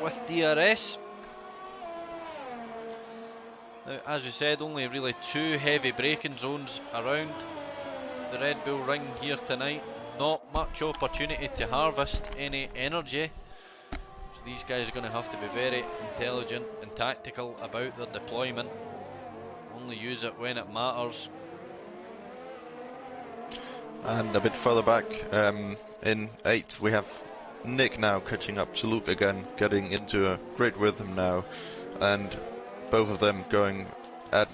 with DRS. Now, as we said, only really 2 heavy braking zones around the Red Bull Ring here tonight. Not much opportunity to harvest any energy, so these guys are going to have to be very intelligent and tactical about their deployment. Only use it when it matters. And a bit further back, in 8th, we have Nick now catching up to Luke again, getting into a great rhythm now, and both of them going at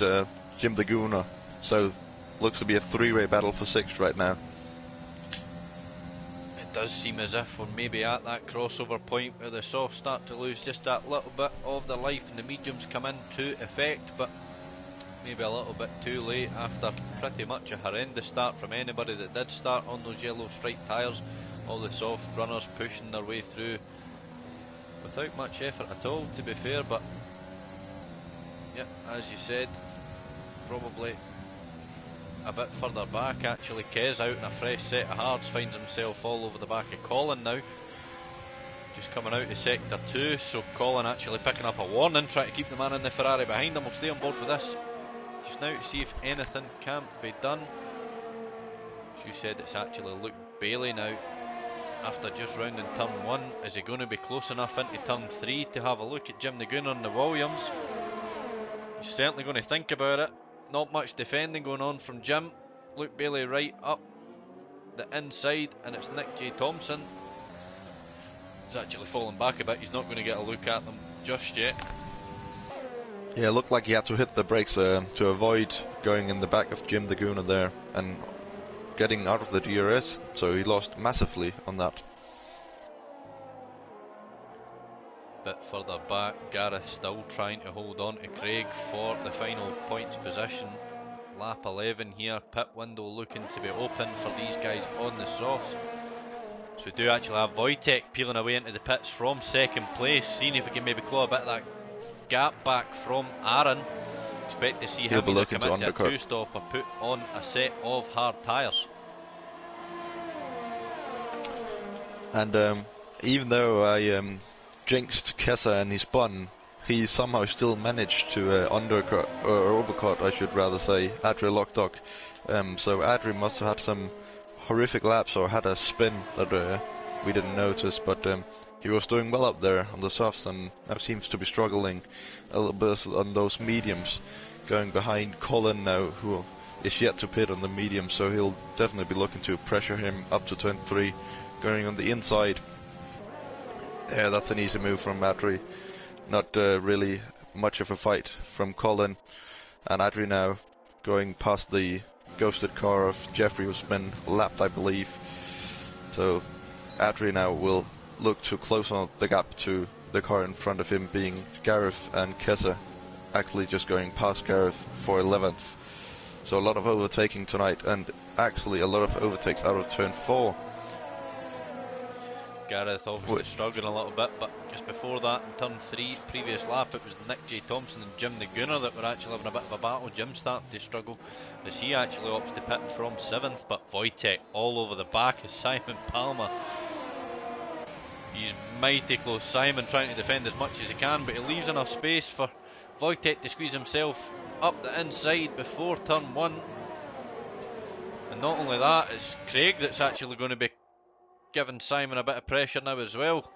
Jim the Gooner. So looks to be a 3-way battle for 6th right now. It does seem as if we're maybe at that crossover point where the softs start to lose just that little bit of their life and the mediums come into effect, but maybe a little bit too late after pretty much a horrendous start from anybody that did start on those yellow striped tyres. All the soft runners pushing their way through without much effort at all, to be fair, but yeah, as you said, probably a bit further back actually. Kez out in a fresh set of hards, finds himself all over the back of Colin now. Just coming out of sector 2, so Colin actually picking up a warning, trying to keep the man in the Ferrari behind him. We'll stay on board for this just now to see if anything can't be done. As you said, it's actually Luke Bailey now after just rounding turn 1. Is he going to be close enough into turn 3 to have a look at Jim the Gooner and the Williams? He's certainly going to think about it. Not much defending going on from Jim. Luke Bailey right up the inside, and it's Nick J. Thompson. He's actually falling back a bit. He's not going to get a look at them just yet. Yeah, it looked like he had to hit the brakes to avoid going in the back of Jim the Gooner there and getting out of the DRS, so he lost massively on that. Bit further back, Gareth still trying to hold on to Craig for the final points position. Lap 11 here, pit window looking to be open for these guys on the softs. So we do actually have Wojtek peeling away into the pits from second place, seeing if we can maybe claw a bit of that gap back from Aaron. Expect to see him either come into a 2-stop or put on a set of hard tyres. And even though I jinxed Kessa and he spun, he somehow still managed to undercut, or overcut I should rather say, Adri Lockdock. So Adri must have had some horrific laps or had a spin that we didn't notice, but he was doing well up there on the softs and now seems to be struggling a little bit on those mediums, going behind Colin now, who is yet to pit on the medium, so he'll definitely be looking to pressure him up to turn 3, going on the inside. Yeah, that's an easy move from Adri. Not really much of a fight from Colin. And Adri now going past the ghosted car of Jeffrey, who's been lapped, I believe. So Adri now will look to close on the gap to the car in front of him, being Gareth and Kessa, actually just going past Gareth for 11th. So a lot of overtaking tonight, and actually a lot of overtakes out of turn 4. Gareth obviously struggling a little bit, but just before that, in turn 3, previous lap, it was Nick J. Thompson and Jim the Gooner that were actually having a bit of a battle. Jim starting to struggle as he actually opts to pit from 7th, but Wojtek all over the back of Simon Palmer. He's mighty close. Simon trying to defend as much as he can, but he leaves enough space for Wojtek to squeeze himself up the inside before turn 1. And not only that, it's Craig that's actually going to be giving Simon a bit of pressure now as well.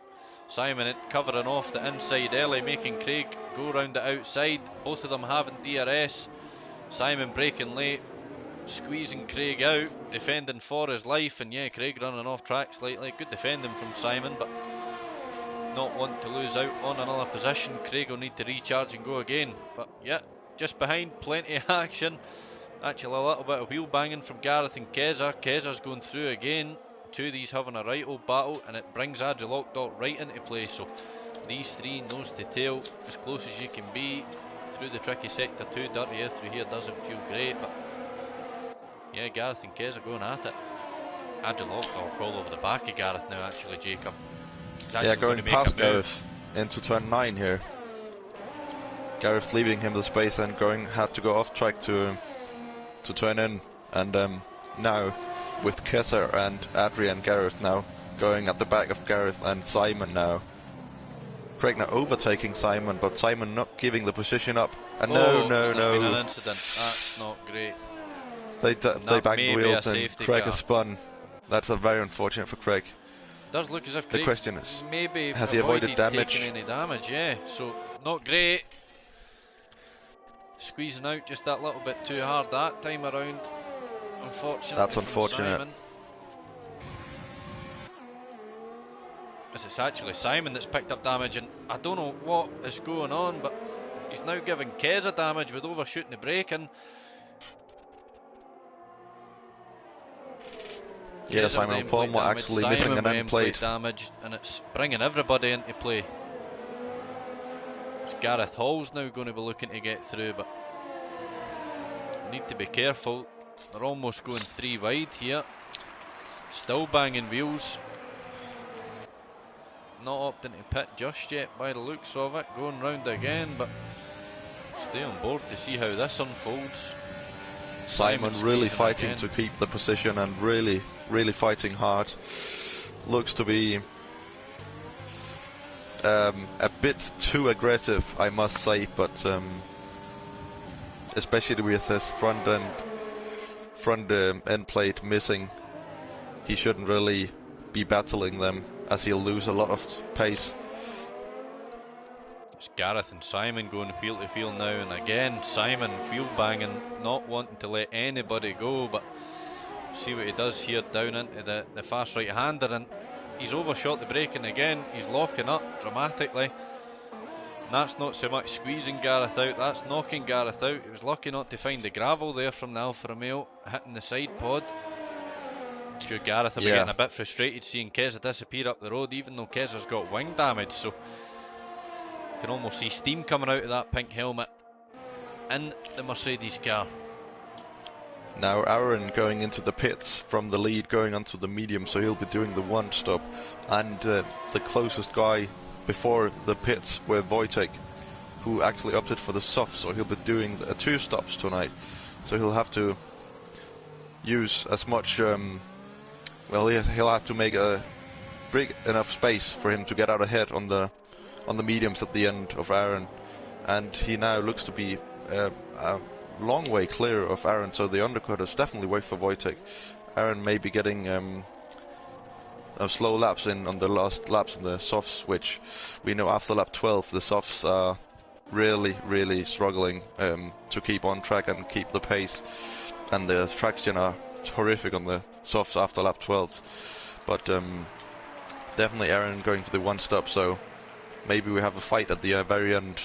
Simon covering off the inside early, making Craig go round the outside. Both of them having DRS. Simon braking late, squeezing Craig out, defending for his life, and yeah, Craig running off track slightly. Good defending from Simon, but not want to lose out on another position. Craig will need to recharge and go again. But yeah, just behind, plenty of action. Actually a little bit of wheel banging from Gareth and Keza. Keza's going through again. Two of these having a right old battle, and it brings Adri Lockdock right into play. So these three nose to tail, as close as you can be through the tricky sector 2. Dirty air through here doesn't feel great, but yeah, Gareth and Kez are going at it. Agile all over the back of Gareth now, actually, Jacob. Yeah, going past Gareth into turn 9 here. Gareth leaving him the space and had to go off track to turn in. And now with Kessa and Adrian, Gareth now going at the back of Gareth and Simon now. Craig now overtaking Simon, but Simon not giving the position up. And no. There's been an incident. That's not great. They banged the wheels and Craig has spun. That's very unfortunate for Craig. Does look as if the question is, maybe has he avoided damage? Taking any damage? Yeah, so not great. Squeezing out just that little bit too hard that time around. Unfortunately, that's unfortunate. Simon. It's actually Simon that's picked up damage, and I don't know what is going on, but he's now giving Keza damage with overshooting the brake. And yeah, Simon Palmer actually missing an end plate damage, and it's bringing everybody into play. It's Gareth Hall's now going to be looking to get through, but need to be careful. They're almost going 3 wide here. Still banging wheels. Not opting to pit just yet by the looks of it. Going round again, but stay on board to see how this unfolds. Simon really fighting to keep the position and really fighting hard. Looks to be a bit too aggressive, I must say, but especially with his front end plate missing, he shouldn't really be battling them, as he'll lose a lot of pace. It's Gareth and Simon going field to field now, and again Simon field banging, not wanting to let anybody go, but see what he does here down into the fast right hander, and he's overshot the brake, and again he's locking up dramatically. And that's not so much squeezing Gareth out, that's knocking Gareth out. He was lucky not to find the gravel there from the Alfa Romeo, hitting the side pod. I'm sure Gareth will be getting a bit frustrated seeing Keza disappear up the road, even though Keza's got wing damage, so you can almost see steam coming out of that pink helmet in the Mercedes car. Now Aaron going into the pits from the lead, going onto the medium, so he'll be doing the 1 stop, and the closest guy before the pits were Wojtek, who actually opted for the soft, so he'll be doing 2 stops tonight. So he'll have to use as much well, he'll have to make a big enough space for him to get out ahead on the mediums at the end of Aaron, and he now looks to be a long way clear of Aaron, so the undercutters definitely wait for Wojtek. Aaron may be getting slow laps in on the last laps on the softs, which we know after lap 12 the softs are really struggling to keep on track and keep the pace, and the traction are horrific on the softs after lap 12. But definitely Aaron going for the 1 stop, so maybe we have a fight at the very end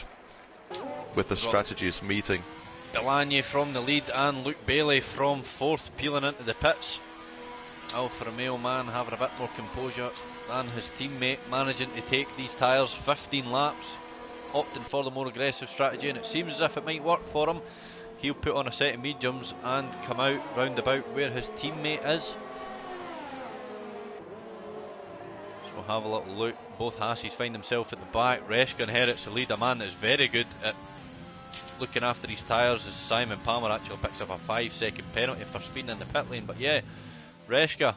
with the strategies meeting. Delaney from the lead and Luke Bailey from 4th peeling into the pits. Alfa Romeo man having a bit more composure than his teammate, managing to take these tyres 15 laps, opting for the more aggressive strategy, and it seems as if it might work for him. He'll put on a set of mediums and come out round about where his teammate is. So we'll have a little look. Both Hasses find themselves at the back. Reschke inherits the lead, a man that's very good at looking after his tyres, as Simon Palmer actually picks up a 5-second penalty for speeding in the pit lane. But yeah, Reschke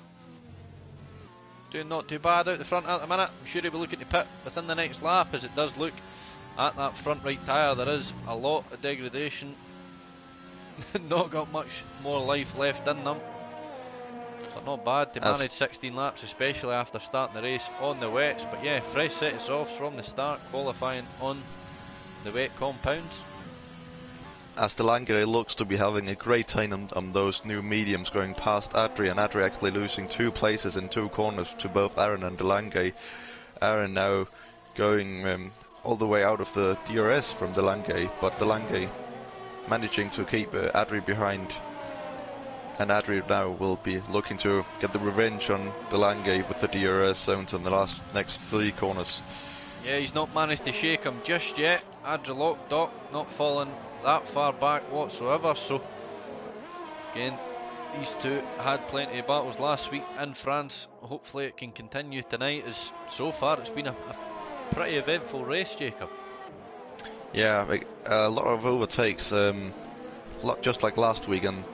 doing not too bad out the front at the minute. I'm sure he'll be looking to pit within the next lap, as it does look at that front right tyre there is a lot of degradation. Not got much more life left in them, but not bad to manage 16 laps, especially after starting the race on the wets. But yeah, fresh set of softs from the start, qualifying on the wet compounds. As Delange looks to be having a great time on those new mediums, going past Adri, and Adri actually losing 2 places in 2 corners to both Aaron and Delange. Aaron now going all the way out of the DRS from Delange, but Delange managing to keep Adri behind, and Adri now will be looking to get the revenge on Delange with the DRS zones in the next 3 corners. Yeah, he's not managed to shake him just yet. Adri locked up, not falling that far back whatsoever, so again These two had plenty of battles last week in France. Hopefully it can continue tonight, as so far it's been a pretty eventful race, Jacob. Yeah, a lot of overtakes, just like last week, and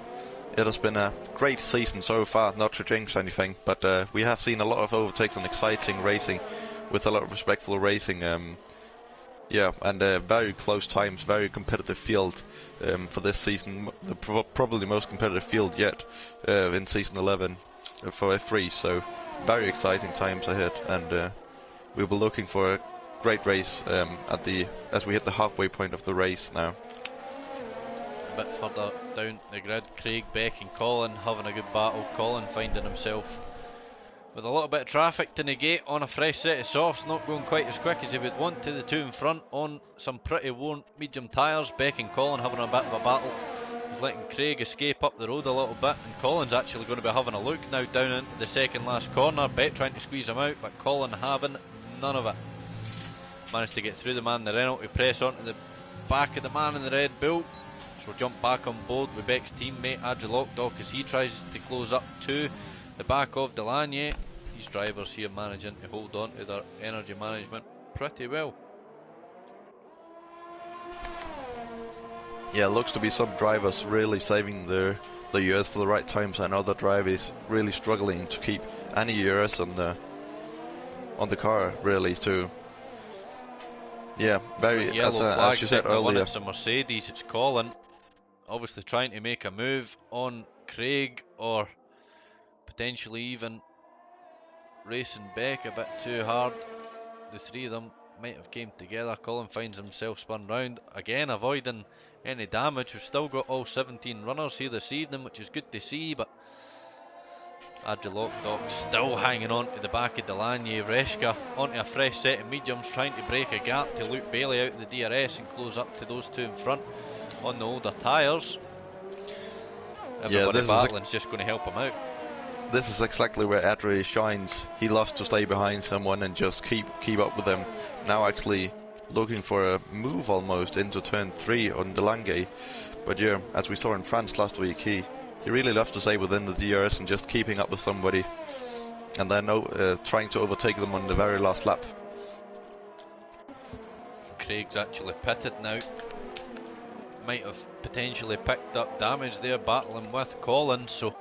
it has been a great season so far, not to jinx anything, but we have seen a lot of overtakes and exciting racing with a lot of respectful racing. Yeah, and very close times, very competitive field for this season, probably the most competitive field yet in season 11 for F3, so very exciting times ahead, and we'll be looking for a great race as we hit the halfway point of the race now. A bit further down the grid, Craig, Beck and Colin having a good battle. Colin finding himself with a little bit of traffic to negate on a fresh set of softs, not going quite as quick as he would want to the two in front on some pretty worn medium tyres. Beck and Colin having a bit of a battle. He's letting Craig escape up the road a little bit, and Colin's actually going to be having a look now down into the second last corner. Beck trying to squeeze him out, but Colin having none of it. Managed to get through the man in the Renault to press onto the back of the man in the Red Bull. So we'll jump back on board with Beck's teammate Adri Lockdock as he tries to close up to the back of Delany. These drivers here managing to hold on to their energy management pretty well. Yeah, looks to be some drivers really saving their years for the right times, and other drivers really struggling to keep any years on the car, really, too. Yeah, very, as you said earlier. It's a Mercedes, it's Colin obviously trying to make a move on Craig, or potentially even racing Beck a bit too hard. The three of them might have came together. Colin finds himself spun round again, avoiding any damage. We've still got all 17 runners here this evening, which is good to see, but Adri Lockdock still hanging on to the back of Delany. Reshka onto a fresh set of mediums, trying to break a gap to Luke Bailey out of the DRS and close up to those two in front on the older tyres. Everybody battling's just going to help him out. This is exactly where Adri shines. He loves to stay behind someone and just keep up with them. Now actually looking for a move almost into turn 3 on Delany. But yeah, as we saw in France last week, he really loves to stay within the DRS and just keeping up with somebody, and then trying to overtake them on the very last lap. Craig's actually pitted now. Might have potentially picked up damage there battling with Colin, so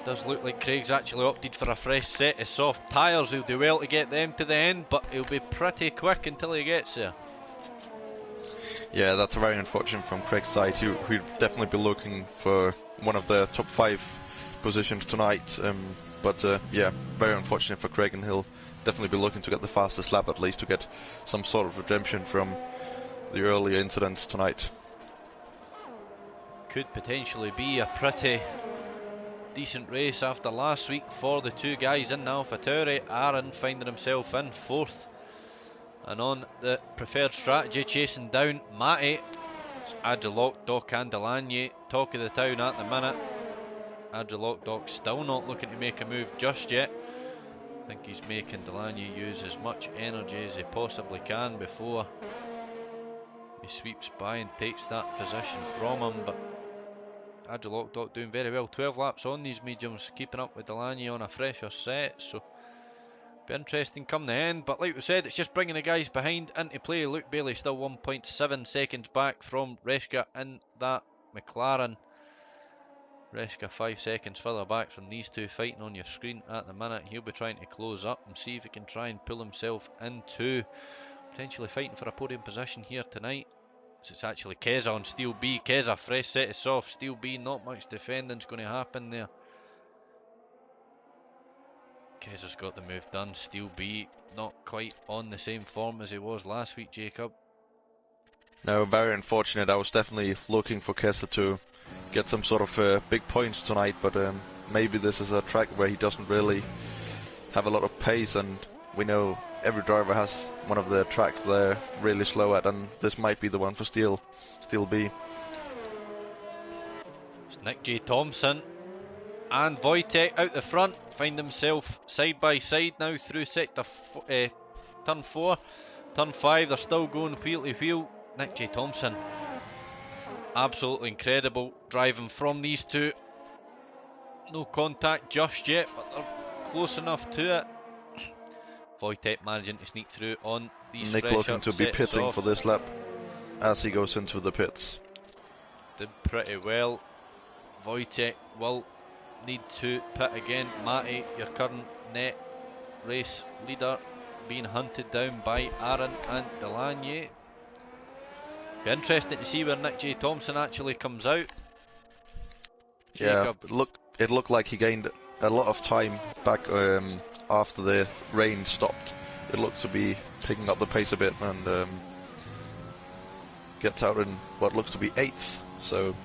does look like Craig's actually opted for a fresh set of soft tyres. He'll do well to get them to the end, but he'll be pretty quick until he gets there. Yeah, that's very unfortunate from Craig's side. He'd definitely be looking for one of the top 5 positions tonight, but yeah, very unfortunate for Craig, and he'll definitely be looking to get the fastest lap at least to get some sort of redemption from the earlier incidents tonight. Could potentially be a pretty decent race after last week for the two guys in the AlphaTauri. Aaron finding himself in 4th, and on the preferred strategy, chasing down Matty. It's Adri Lockdock and Delany, talk of the town at the minute. Adri Lockdock still not looking to make a move just yet. I think he's making Delany use as much energy as he possibly can before he sweeps by and takes that position from him. But Adri Lockdock doing very well. 12 laps on these mediums, keeping up with Delany on a fresher set, so be interesting come the end. But like we said, it's just bringing the guys behind into play. Luke Bailey still 1.7 seconds back from Reshka in that McLaren. Reshka 5 seconds further back from these two fighting on your screen at the minute. He'll be trying to close up and see if he can try and pull himself into potentially fighting for a podium position here tonight. So it's actually Keza on Steel B. Keza, fresh set of soft. Steel B, not much defending's going to happen there. Keza's got the move done. Steel B not quite on the same form as he was last week, Jacob. No, very unfortunate. I was definitely looking for Keza to get some sort of big points tonight, but maybe this is a track where he doesn't really have a lot of pace, and we know every driver has one of the tracks they're really slow at, and this might be the one for Steel B. It's Nick J. Thompson and Wojtek out the front, find himself side by side now through sector turn 4, turn 5. They're still going wheel to wheel. Nick J. Thompson Absolutely incredible driving from these two. No contact just yet, but they're close enough to it. Wojtek managing to sneak through on these Nick fresher looking to be sets pitting off. for this lap as he goes into the pits. Did pretty well. Wojtek will need to pit again. Matty, your current net race leader, being hunted down by Aaron and Delanye. Be interesting to see where Nick J. Thompson actually comes out. Jakob. Yeah, it looked like he gained a lot of time back after the rain stopped. It looks to be picking up the pace a bit and gets out in what looks to be 8th. So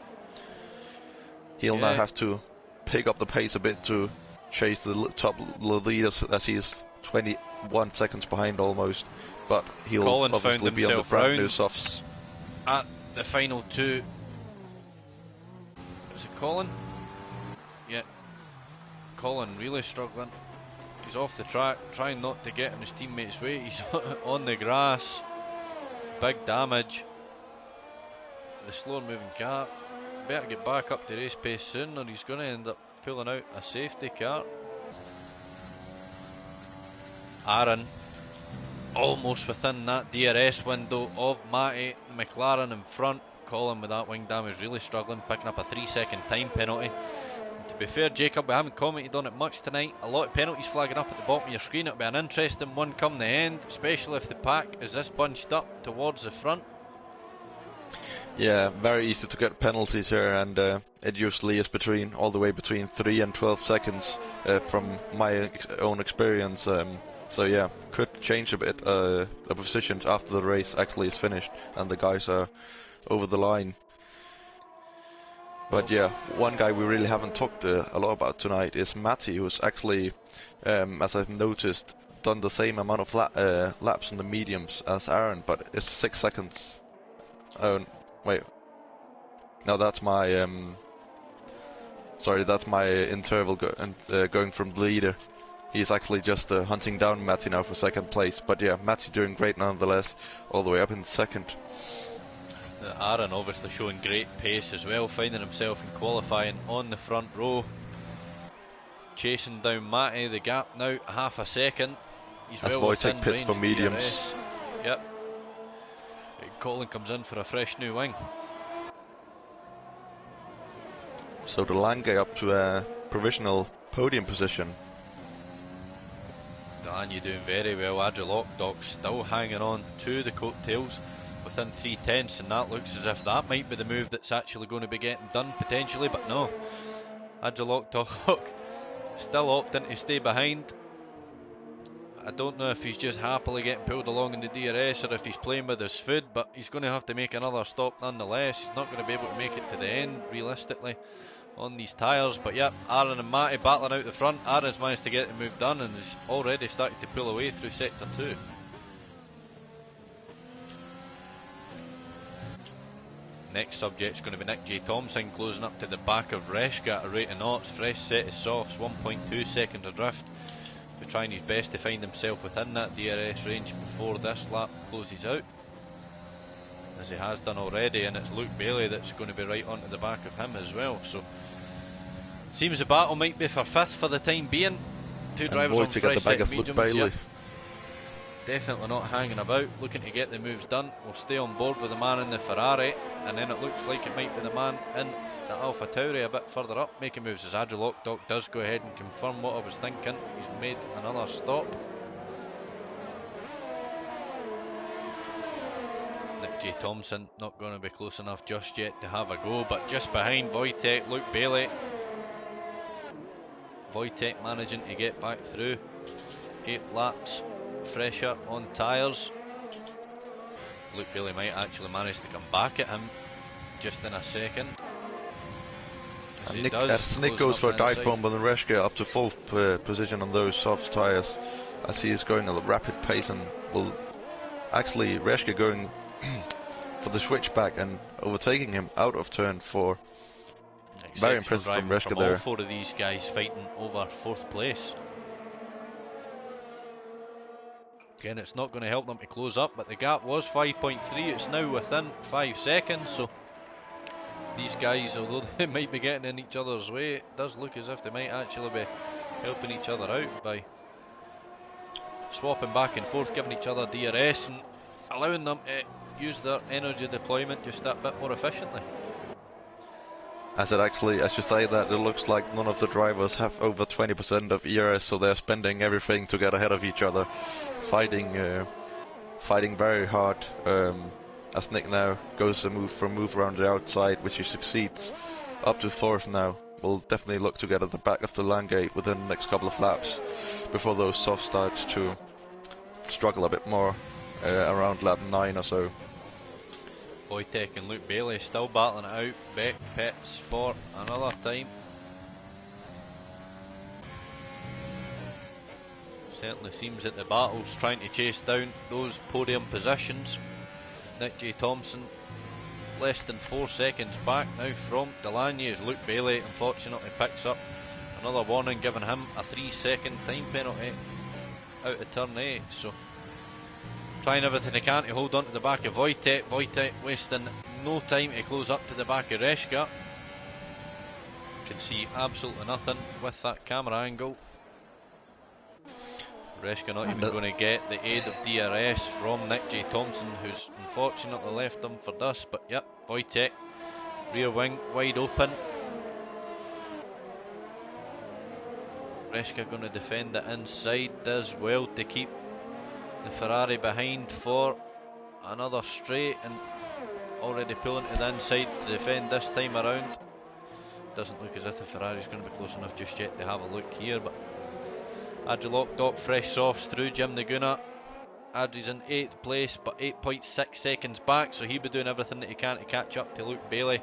he'll now have to pick up the pace a bit to chase the top leaders, as he is 21 seconds behind almost. But he'll Colin obviously be on the brand new softs. At the final two. Is it Colin? Yeah. Colin really struggling. He's off the track, trying not to get in his teammates' way. He's on the grass. Big damage. The slower moving car. Better get back up to race pace soon, or he's going to end up pulling out a safety car. Aaron almost within that DRS window of Matty. McLaren in front. Colin with that wing damage really struggling, picking up a 3-second time penalty. And to be fair, Jacob, we haven't commented on it much tonight. A lot of penalties flagging up at the bottom of your screen. It'll be an interesting one come the end, especially if the pack is this bunched up towards the front. Yeah, very easy to get penalties here, and it usually is all the way between 3 and 12 seconds from my own experience. So yeah, could change a bit the positions after the race actually is finished and the guys are over the line. But yeah, one guy we really haven't talked a lot about tonight is Matty, who's actually, as I've noticed, done the same amount of laps on the mediums as Aaron, but it's 6 seconds. Oh, wait. No, that's my sorry, that's my interval going from the leader. He's actually just hunting down Matty now for second place. But yeah, Matty doing great nonetheless, all the way up in second. Aaron obviously showing great pace as well, finding himself in qualifying on the front row. Chasing down Matty, the gap now half a second. He's as well Wojtek pits for mediums. Yep. Colin comes in for a fresh new wing. So the Lange up to a provisional podium position. Dan, you're doing very well. IRL XBOX still hanging on to the coattails within 3/10, and that looks as if that might be the move that's actually going to be getting done potentially, but no. IRL XBOX still opting to stay behind. I don't know if he's just happily getting pulled along in the DRS or if he's playing with his food, but he's going to have to make another stop nonetheless. He's not going to be able to make it to the end realistically on these tyres. But yeah, Aaron and Matty battling out the front. Aaron's managed to get the move done and is already starting to pull away through sector 2. Next subject's going to be Nick J. Thompson closing up to the back of Reschke at a rate of knots. Fresh set of softs, 1.2 seconds adrift. He's trying his best to find himself within that DRS range before this lap closes out, as he has done already, and it's Luke Bailey that's going to be right onto the back of him as well. So seems the battle might be for 5th for the time being. Two drivers on fresh set of mediums. Yep. Definitely not hanging about, looking to get the moves done. We'll stay on board with the man in the Ferrari, and then it looks like it might be the man in the Alpha Tauri a bit further up making moves, as IRL XBOX does go ahead and confirm what I was thinking. He's made another stop. Nick J. Thompson not going to be close enough just yet to have a go, but just behind Wojtek, Luke Bailey. Wojtek managing to get back through. 8 laps fresher on tyres. Luke Bailey might actually manage to come back at him just in a second. And Nick goes for a dive bomb on the Reschke up to 4th position on those soft tyres, as he is going at a rapid pace, and will actually Reschke going for the switchback and overtaking him out of turn 4. Very impressive from Reschke there. All 4 of these guys fighting over 4th place. Again, it's not going to help them to close up, but the gap was 5.3. It's now within 5 seconds, so These guys, although they might be getting in each other's way, it does look as if they might actually be helping each other out by swapping back and forth, giving each other DRS and allowing them to use their energy deployment just that bit more efficiently. As it actually, I should say that it looks like none of the drivers have over 20% of ERS, so they're spending everything to get ahead of each other, fighting very hard. As Nick now goes a move around the outside, which he succeeds, up to fourth now. Will definitely look to get at the back of the lane gate within the next couple of laps before those soft starts to struggle a bit more around lap 9 or so. Wojtek and Luke Bailey still battling it out. Beck pits for another time. Certainly seems that the battle's trying to chase down those podium positions. Nick J. Thompson less than 4 seconds back now from Delaney as Luke Bailey unfortunately picks up another warning, giving him a 3-second time penalty out of turn 8. So trying everything they can to hold on to the back of Wojtek. Wojtek wasting no time to close up to the back of Reshka. Can see absolutely nothing with that camera angle. Reshka not even going to get the aid of DRS from Nick J. Thompson, who's unfortunately left them for dust. But yep, Wojtek, rear wing wide open. Reshka going to defend it inside, does well to keep the Ferrari behind for another straight, and already pulling to the inside to defend this time around. Doesn't look as if the Ferrari's going to be close enough just yet to have a look here, but Adri Lockdock fresh softs through Jim Naguna. Adri's in 8th place but 8.6 seconds back, so he'll be doing everything that he can to catch up to Luke Bailey,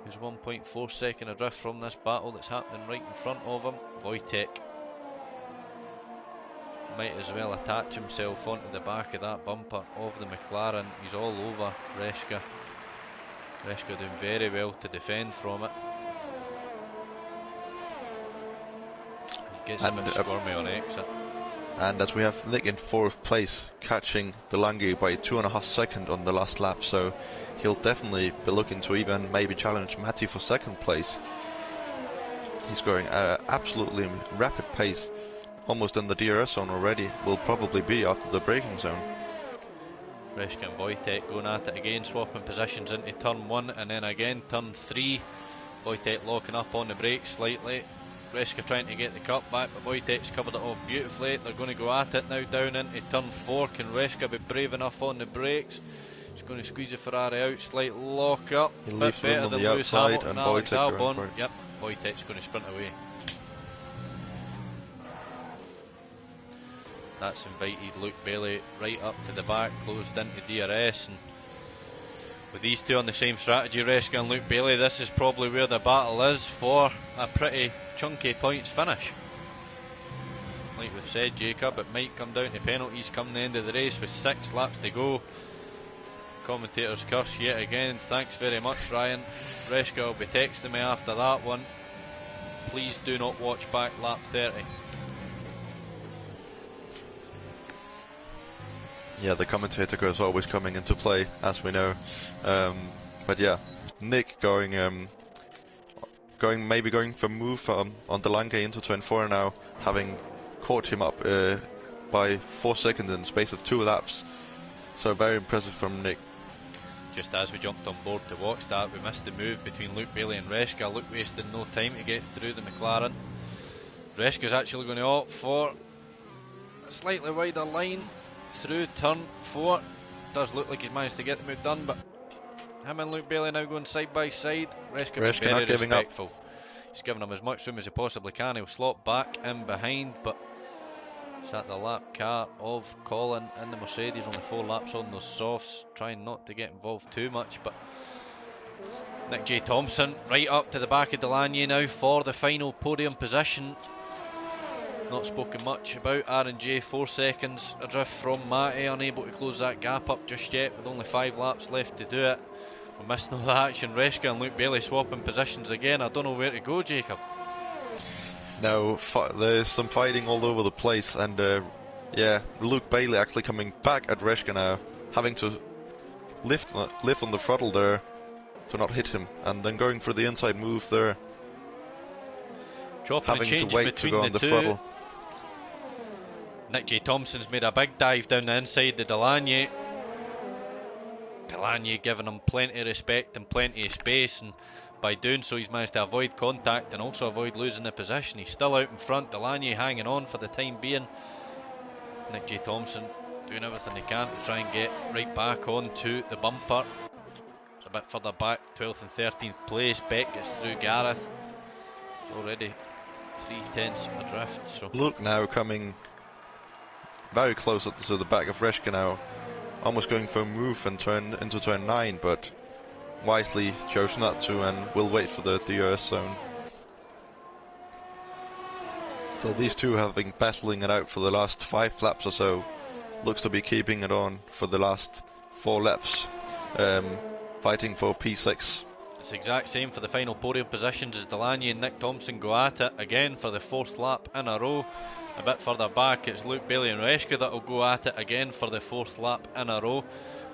who's 1.4 second adrift from this battle that's happening right in front of him. Wojtek might as well attach himself onto the back of that bumper of the McLaren. He's all over Reshka. Reshka doing very well to defend from it. He gets a bit squirmy on exit. And as we have Nick in 4th place, catching Delaney by 2.5 seconds on the last lap, so he'll definitely be looking to even maybe challenge Matty for 2nd place. He's going at an absolutely rapid pace, almost in the DRS zone already, will probably be after the braking zone. Reshka and Wojtek going at it again, swapping positions into turn 1 and then again turn 3. Wojtek locking up on the brakes slightly. Reshka trying to get the cut back, but Wojtek's covered it off beautifully. They're going to go at it now down into turn 4. Can Reshka be brave enough on the brakes? He's going to squeeze the Ferrari out, slight lock up, He bit better than Lewis Hamilton and Alex Albon. Yep, Wojtek's going to sprint away. That's invited Luke Bailey right up to the back, closed into DRS, and with these two on the same strategy, Reshka and Luke Bailey, this is probably where the battle is for a pretty chunky points finish. Like we've said, Jacob, it might come down to penalties come the end of the race with 6 laps to go. Commentator's curse yet again. Thanks very much, Ryan. Reshka will be texting me after that one. Please do not watch back lap 30. Yeah, the commentator is always coming into play, as we know. But yeah, Nick going for move on Delaney into turn 4 now, having caught him up by 4 seconds in the space of 2 laps. So very impressive from Nick. Just as we jumped on board to watch that, we missed the move between Luke Bailey and Reshka. Luke wasted no time to get through the McLaren. Reshka's actually going to opt for a slightly wider line through turn 4. Does look like he's managed to get the move done, but him and Luke Bailey now going side by side. Reshka very respectful. He's giving him as much room as he possibly can. He'll slot back in behind, but it's at the lap car of Colin in the Mercedes. Only 4 laps on those softs, trying not to get involved too much. But Nick J. Thompson right up to the back of Delaney now for the final podium position. Not spoken much about R&J, 4 seconds adrift from Matty, unable to close that gap up just yet with only 5 laps left to do it. We're missing all the action. Reshka and Luke Bailey swapping positions again. I don't know where to go, Jacob. No, there's some fighting all over the place, and yeah, Luke Bailey actually coming back at Reshka now, having to lift on the throttle there. to not hit him, and then going for the inside move there, Chopping having and to changing wait to between go the on the two. throttle. Nick J. Thompson's made a big dive down the inside the Delaney. Delaney giving him plenty of respect and plenty of space, and by doing so he's managed to avoid contact and also avoid losing the position. He's still out in front, Delaney hanging on for the time being. Nick J. Thompson doing everything he can to try and get right back onto the bumper. It's a bit further back, 12th and 13th place. Beck gets through Gareth. It's already 3/10 adrift. So Luke now coming very close up to the back of Reshka now, almost going for a move and turn into turn 9, but wisely chose not to and will wait for the DRS zone. So these two have been battling it out for the last 5 laps or so. Looks to be keeping it on for the last 4 laps, fighting for P6. it's the exact same for the final podium positions as Delaney and Nick Thompson go at it again for the 4th lap in a row. A bit further back it's Luke Bailey and Reshka that will go at it again for the 4th lap in a row.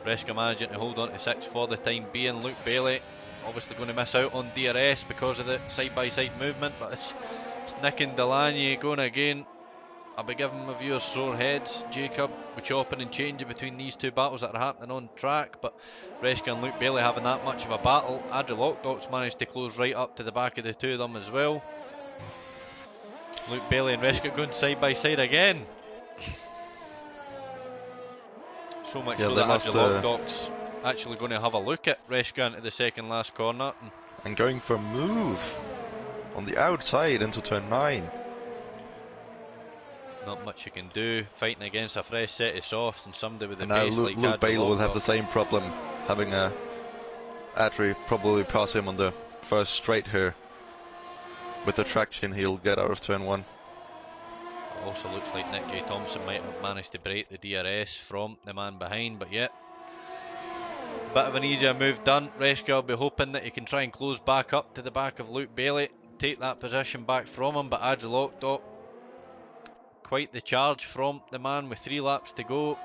Reshka managing to hold on to 6th for the time being. Luke Bailey obviously going to miss out on DRS because of the side-by-side movement, but it's Nick and Delaney going again. I'll be giving my viewers sore heads, Jacob, with chopping and changing between these two battles that are happening on track, but Reshka and Luke Bailey having that much of a battle. Adrian Lockdock's managed to close right up to the back of the two of them as well. Luke Bailey and Reshka going side by side again. So much so that Adrian Lockdock's actually going to have a look at Reshka into the second last corner. And going for a move on the outside into turn 9. Not much you can do, fighting against a fresh set of softs and somebody with a And now pace like Luke Bailey will have the same problem, having Adri probably pass him on the first straight here. With the traction he'll get out of turn 1. Also looks like Nick J. Thompson might have managed to break the DRS from the man behind, but yeah, bit of an easier move done. Reshka will be hoping that he can try and close back up to the back of Luke Bailey, take that position back from him, but Adrian Lockdock, quite the charge from the man with 3 laps to go.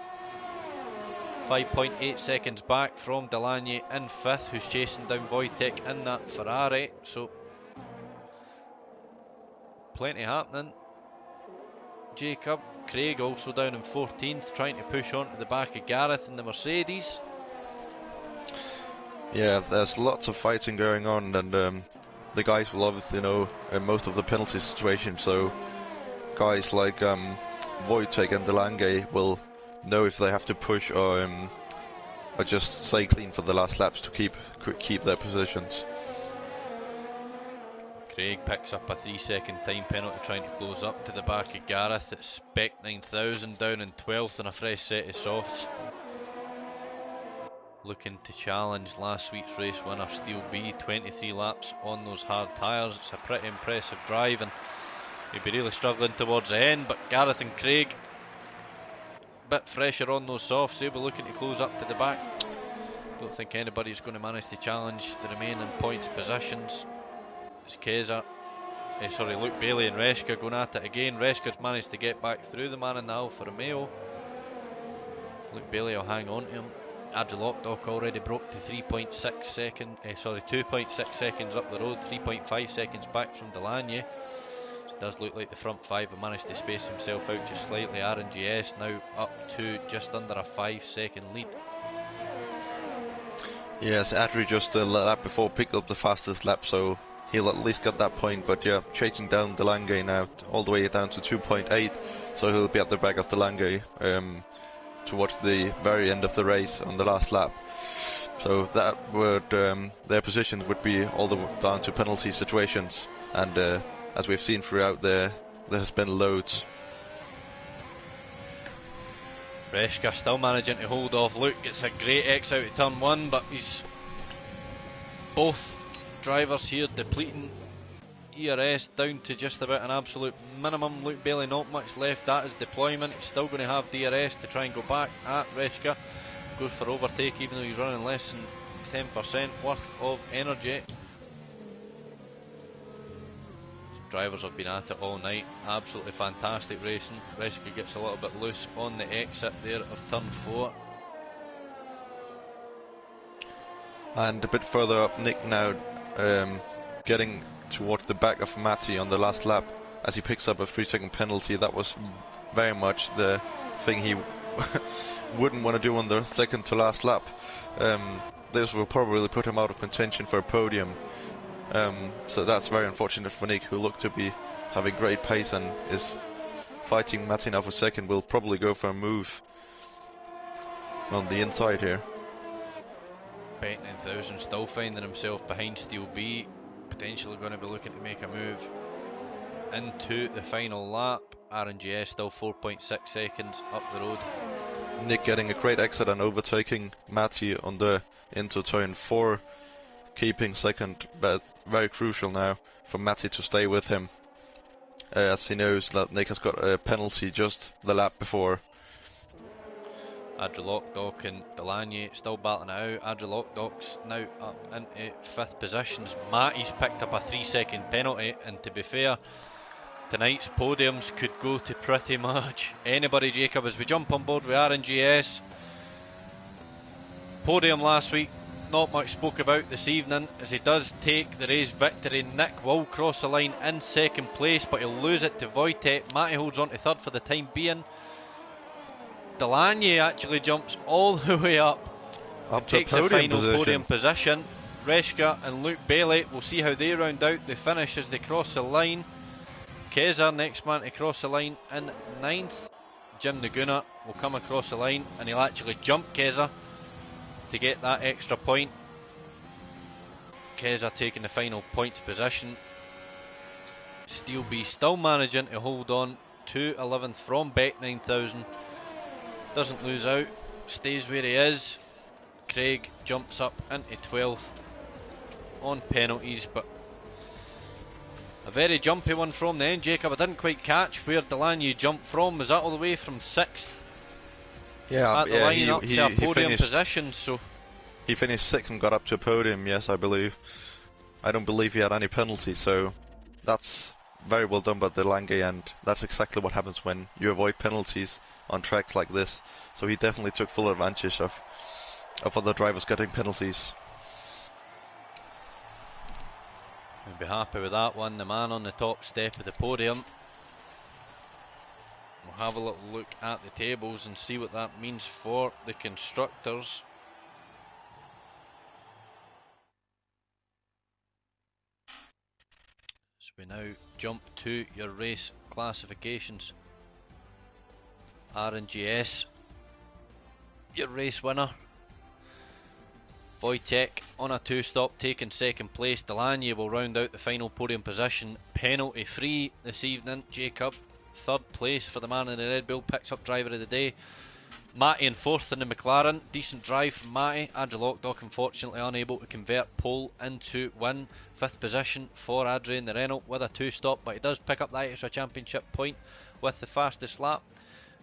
5.8 seconds back from Delaney in 5th, who's chasing down Wojtek in that Ferrari, so plenty happening. Jacob, Craig also down in 14th, trying to push on to the back of Gareth in the Mercedes. Yeah, there's lots of fighting going on, and the guys will obviously know most of the penalty situation, so guys like Wojtek and Delange will know if they have to push or just stay clean for the last laps to keep their positions. Craig picks up a 3-second time penalty trying to close up to the back of Gareth. It's Spec 9000 down in 12th and a fresh set of softs. Looking to challenge last week's race winner Steel B, 23 laps on those hard tyres. It's a pretty impressive drive and he'll be really struggling towards the end, but Gareth and Craig a bit fresher on those softs. They'll be looking to close up to the back. Don't think anybody's going to manage to challenge the remaining points positions. It's Luke Bailey and Reshka going at it again. Reshka's managed to get back through the man in the Alfa Romeo. Luke Bailey will hang on to him. Adrian Lockdock already broke to 2.6 seconds up the road, 3.5 seconds back from Delaney. It does look like the front 5 have managed to space himself out just slightly. RNGS now up to just under a 5-second lead. Yes, Adri just a lap before picked up the fastest lap, so he'll at least get that point. But yeah, chasing down Delange now all the way down to 2.8, so he'll be at the back of Delange towards the very end of the race on the last lap. So that would their positions would be all the way down to penalty situations, and as we've seen throughout there has been loads. Reshka still managing to hold off Luke, gets a great X out of turn 1, but he's both drivers here depleting ERS down to just about an absolute minimum. Luke Bailey not much left at his deployment. He's still going to have DRS to try and go back at Reshka. Goes for overtake even though he's running less than 10% worth of energy. Drivers have been at it all night. Absolutely fantastic racing. Reshka gets a little bit loose on the exit there of turn 4. And a bit further up, Nick now getting towards the back of Matty on the last lap as he picks up a 3-second penalty. That was very much the thing he wouldn't want to do on the second to last lap. This will probably put him out of contention for a podium. So that's very unfortunate for Nick, who looked to be having great pace and is fighting Matty now for second. Will probably go for a move on the inside here. Bet 9000 still finding himself behind Steel B, potentially going to be looking to make a move into the final lap. RNGS still 4.6 seconds up the road. Nick getting a great exit and overtaking Matty on the into turn 4, keeping second, but very crucial now for Matty to stay with him, as he knows that Nick has got a penalty just the lap before. Adrian Lockdock and Delaney still battling it out. Adrian Lockdock's now up into 5th positions. Matty's picked up a 3-second penalty, and to be fair, tonight's podiums could go to pretty much anybody, Jacob, as we jump on board with RNGS. Podium last week, not much spoke about this evening, as he does take the race victory. Nick will cross the line in 2nd place, but he'll lose it to Wojtek. Matty holds on to 3rd for the time being. Delaney actually jumps all the way up To takes the final podium position. Reshka and Luke Bailey, we'll see how they round out the finish as they cross the line. Keza, next man to cross the line in 9th. Jim Naguna will come across the line and he'll actually jump Keza to get that extra point. Keza taking the final points position. Steel B still managing to hold on to 11th from Bet 9000. Doesn't lose out, stays where he is. Craig jumps up into 12th on penalties, but a very jumpy one from the end. Jacob, I didn't quite catch where Delaney jumped from. Was that all the way from 6th? Yeah, at the line up to a podium position, so he finished 6th and got up to a podium, yes, I believe. I don't believe he had any penalties, so that's very well done by Delaney, and that's exactly what happens when you avoid penalties on tracks like this. So he definitely took full advantage of other drivers getting penalties. I'd be happy with that one. The man on the top step of the podium. We'll have a little look at the tables and see what that means for the constructors. So we now jump to your race classifications. RNGS, your race winner. Wojtek on a 2-stop, taking 2nd place. Delaney will round out the final podium position, penalty free this evening. Jacob, 3rd place for the man in the Red Bull, picks up driver of the day. Matty in 4th in the McLaren, decent drive from Matty. Adrian Lockdock unfortunately unable to convert pole into win. 5th position for Adrian in the Renault with a 2-stop, but he does pick up that extra championship point with the fastest lap.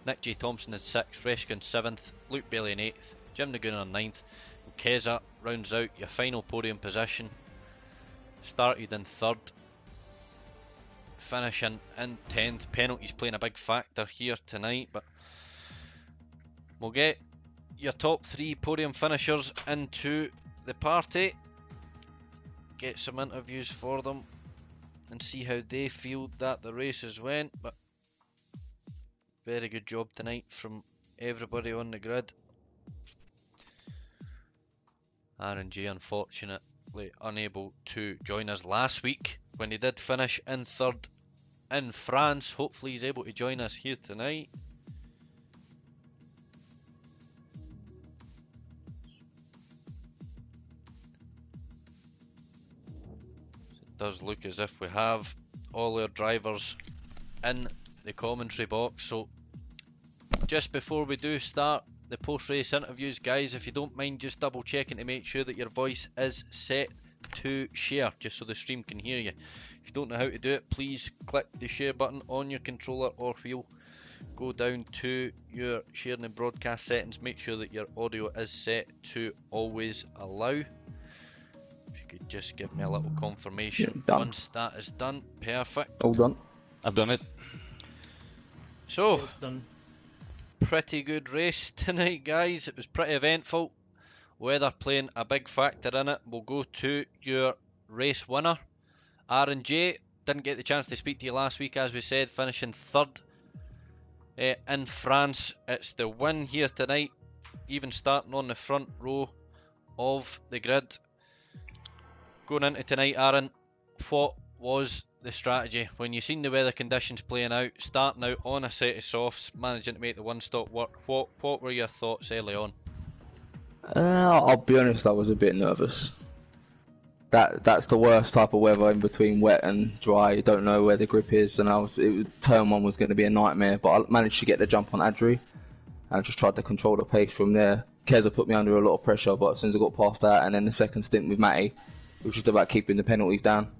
Nick J. Thompson in 6th, Reshka in 7th, Luke Bailey in 8th, Jim Naguna in 9th, and Keza rounds out your final podium position. Started in 3rd, finishing in 10th. Penalties playing a big factor here tonight, but we'll get your top 3 podium finishers into the party, get some interviews for them and see how they feel that the races went. But very good job tonight from everybody on the grid. RNG unfortunately unable to join us last week when he did finish in 3rd in France. Hopefully he's able to join us here tonight. It does look as if we have all our drivers in the commentary box. So just before we do start the post-race interviews, guys, if you don't mind just double checking to make sure that your voice is set to share, just so the stream can hear you. If you don't know how to do it, please click the share button on your controller, or if you'll go down to your sharing and broadcast settings, make sure that your audio is set to always allow. If you could just give me a little confirmation once that is done. Perfect. All done. I've done it. So, It's done. pretty good race tonight, guys. It was pretty eventful. weather playing a big factor in it. We'll go to your race winner, R&J. Didn't get the chance to speak to you last week, as we said, finishing third in France. It's the win here tonight, even starting on the front row of the grid. Going into tonight, Aaron, what was the strategy when you seen the weather conditions playing out, starting out on a set of softs, managing to make the one stop work? What were your thoughts early on? I'll be honest, I was a bit nervous. That's the worst type of weather, in between wet and dry. You don't know where the grip is, and turn one was going to be a nightmare. But I managed to get the jump on Adri, and I just tried to control the pace from there. Keza put me under a lot of pressure, but as soon as I got past that, and then the second stint with Matty, it was just about keeping the penalties down.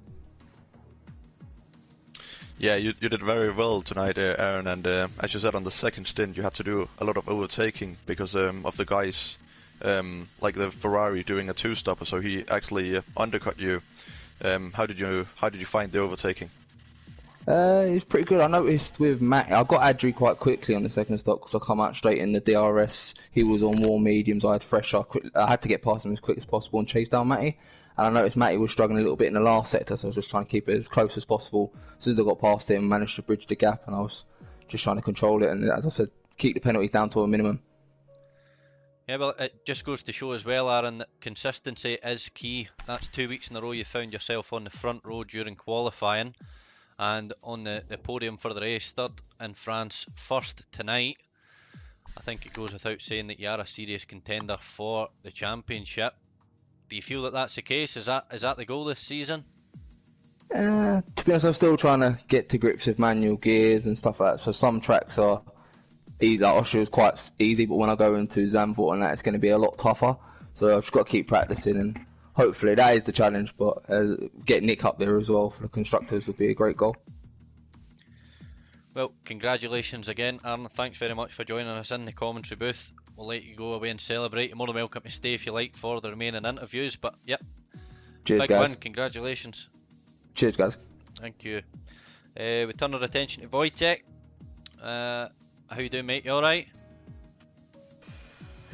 Yeah, you did very well tonight, Aaron, and as you said, on the second stint you had to do a lot of overtaking because of the guys like the Ferrari doing a two-stopper, so he actually undercut you. How did you find the overtaking? It was pretty good. I noticed with Matt, I got Adri quite quickly on the second stop because I come out straight in the DRS. He was on warm mediums, I had fresh. I had to get past him as quick as possible and chase down Matty. And I noticed Matty was struggling a little bit in the last sector, so I was just trying to keep it as close as possible. As soon as I got past him, I managed to bridge the gap, and I was just trying to control it. And as I said, keep the penalties down to a minimum. Yeah, well, it just goes to show as well, Aaron, that consistency is key. That's 2 weeks in a row you found yourself on the front row during qualifying and on the podium for the race, third in France, first tonight. I think it goes without saying that you are a serious contender for the championship. Do you feel that that's the case? Is that the goal this season? To be honest, I'm still trying to get to grips with manual gears and stuff like that. So some tracks are easy. Like Austria is quite easy, but when I go into Zandvoort and that, it's going to be a lot tougher. So I've just got to keep practicing, and hopefully that is the challenge. But get Nick up there as well for the constructors would be a great goal. Well, congratulations again, Aaron. Thanks very much for joining us in the commentary booth. We'll let you go away and celebrate. You're more than welcome to stay if you like for the remaining interviews. But yep, cheers, big guys. win. Congratulations. Cheers, guys. Thank you. We turn our attention to Wojtek. How you doing, mate? You all right?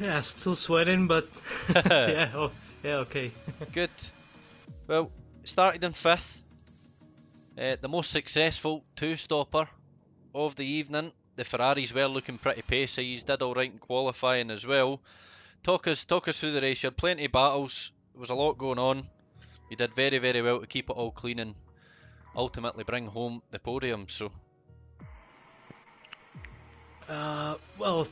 Yeah, still sweating, but yeah, okay. Good. Well, started in 5th. The most successful two-stopper of the evening. The Ferraris were looking pretty pacey. He's did all right in qualifying as well. Talk us through the race. You had plenty of battles. There was a lot going on. You did very, very well to keep it all clean and ultimately bring home the podium. So, well,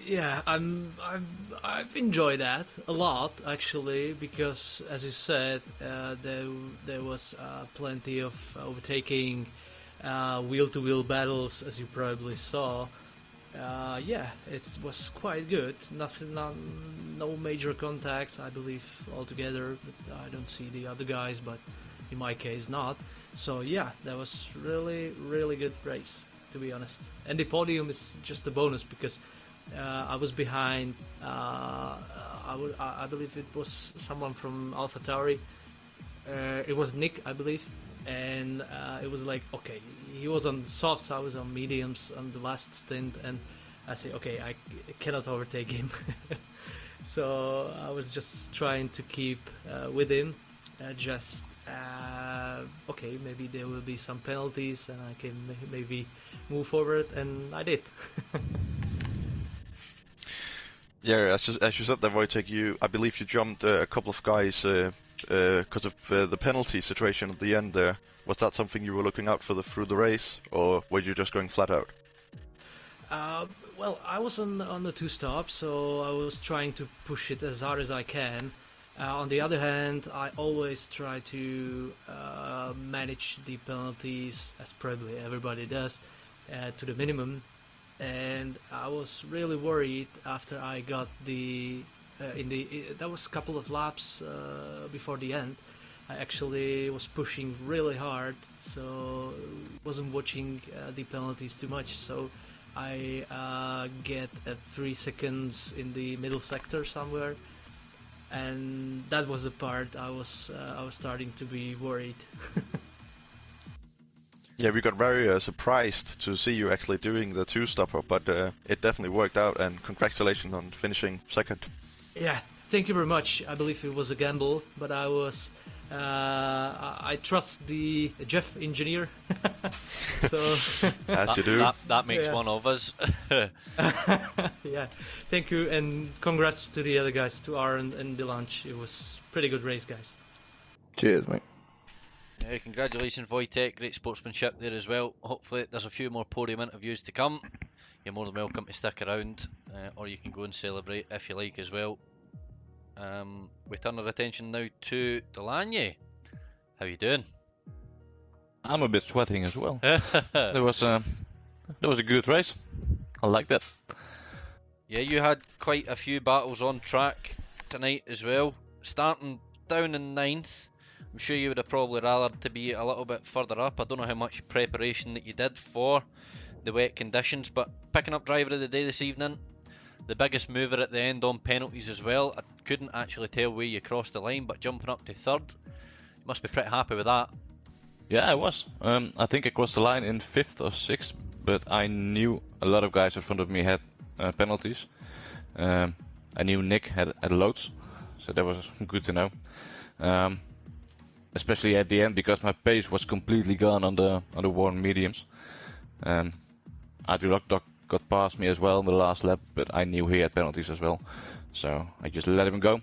yeah, I've enjoyed that a lot actually, because as you said, there was plenty of overtaking, wheel-to-wheel battles, as you probably saw. Yeah, it was quite good. No major contacts, I believe, altogether. But I don't see the other guys, but in my case, not. So yeah, that was really good race, to be honest. And the podium is just a bonus because I was behind. I believe it was someone from AlphaTauri. It was Nick, I believe. And it was like, okay, he was on softs, I was on mediums on the last stint, and I say, okay, I cannot overtake him. So I was just trying to keep with him, okay, maybe there will be some penalties and I can maybe move forward, and I did. Yeah, as you said there, Wojtek, I believe you jumped a couple of guys because of the penalty situation at the end there. Was that something you were looking out for through the race, or were you just going flat out? Well, I was on the two-stop, so I was trying to push it as hard as I can. On the other hand, I always try to manage the penalties, as probably everybody does, to the minimum. And I was really worried after I got that was a couple of laps before the end. I actually was pushing really hard, so wasn't watching the penalties too much. So I get 3 seconds in the middle sector somewhere, and that was the part I was starting to be worried. Yeah, we got very surprised to see you actually doing the two-stopper, but it definitely worked out, and congratulations on finishing second. Yeah, thank you very much. I believe it was a gamble, but I trust the Jeff engineer. So As you do. That makes Yeah. one of us. yeah, thank you, and congrats to the other guys, to Aaron and Delange. It was pretty good race, guys. Cheers, mate. Yeah, congratulations, Wojtek. Great sportsmanship there as well. Hopefully, there's a few more podium interviews to come. You're more than welcome to stick around, or you can go and celebrate if you like as well. We turn our attention now to Delanye. How you doing? I'm a bit sweating as well. There was a good race. I like that. Yeah, you had quite a few battles on track tonight as well. Starting down in 9th. I'm sure you would have probably rather to be a little bit further up. I don't know how much preparation that you did for the wet conditions, but picking up driver of the day this evening, the biggest mover at the end on penalties as well. I couldn't actually tell where you crossed the line, but jumping up to 3rd, you must be pretty happy with that. Yeah, I was. I think I crossed the line in 5th or 6th, but I knew a lot of guys in front of me had penalties. I knew Nick had loads, so that was good to know. Especially at the end, because my pace was completely gone on the warm mediums. Adrian got past me as well in the last lap, but I knew he had penalties as well, so I just let him go.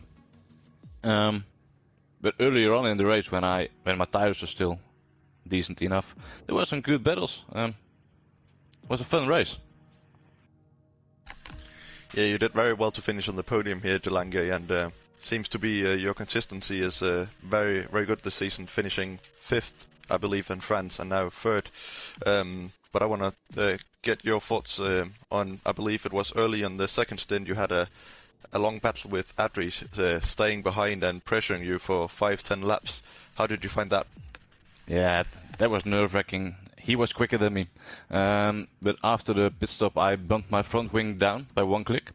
But earlier on in the race, when my tires were still decent enough, there were some good battles. It was a fun race. Yeah, you did very well to finish on the podium here, Delange, and seems to be your consistency is very, very good this season, finishing 5th, I believe, in France, and now 3rd. But I want to get your thoughts on, I believe it was early in the second stint, you had a long battle with Adri staying behind and pressuring you for 5-10 laps. How did you find that? Yeah, that was nerve-wracking. He was quicker than me. But after the pit stop, I bumped my front wing down by 1 click.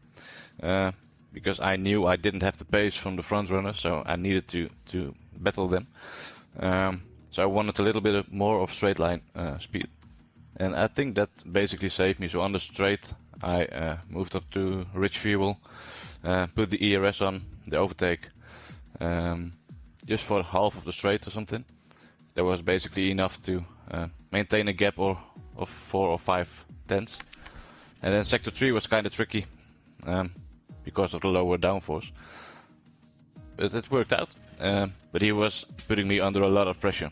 Because I knew I didn't have the pace from the front runner, so I needed to battle them. So I wanted a little bit more of straight line speed. And I think that basically saved me. So on the straight, I moved up to rich fuel, put the ERS on, the overtake, just for half of the straight or something. That was basically enough to maintain a gap of 4 or 5 tenths. And then sector 3 was kind of tricky because of the lower downforce. But it worked out. But he was putting me under a lot of pressure.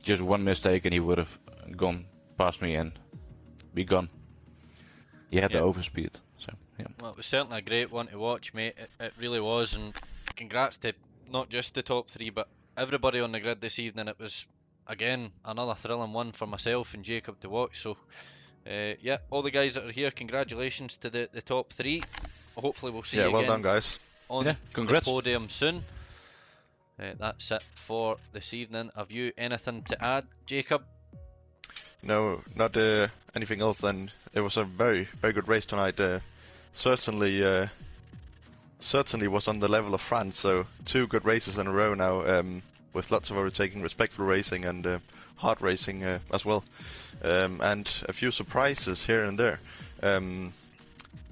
Just one mistake and he would have gone past me and be gone. He had the overspeed. So yeah. Well, it was certainly a great one to watch, mate. It really was, and congrats to not just the top 3, but everybody on the grid this evening. It was, again, another thrilling one for myself and Jakob to watch. So, yeah, all the guys that are here, congratulations to the top 3. Hopefully we'll see you well again done, guys. on Yeah, the congrats. podium soon. That's it for this evening. Have you anything to add, Jakob? No, not anything else than it was a very, very good race tonight. Certainly was on the level of France, so 2 good races in a row now, with lots of overtaking, respectful racing and hard racing as well. And a few surprises here and there.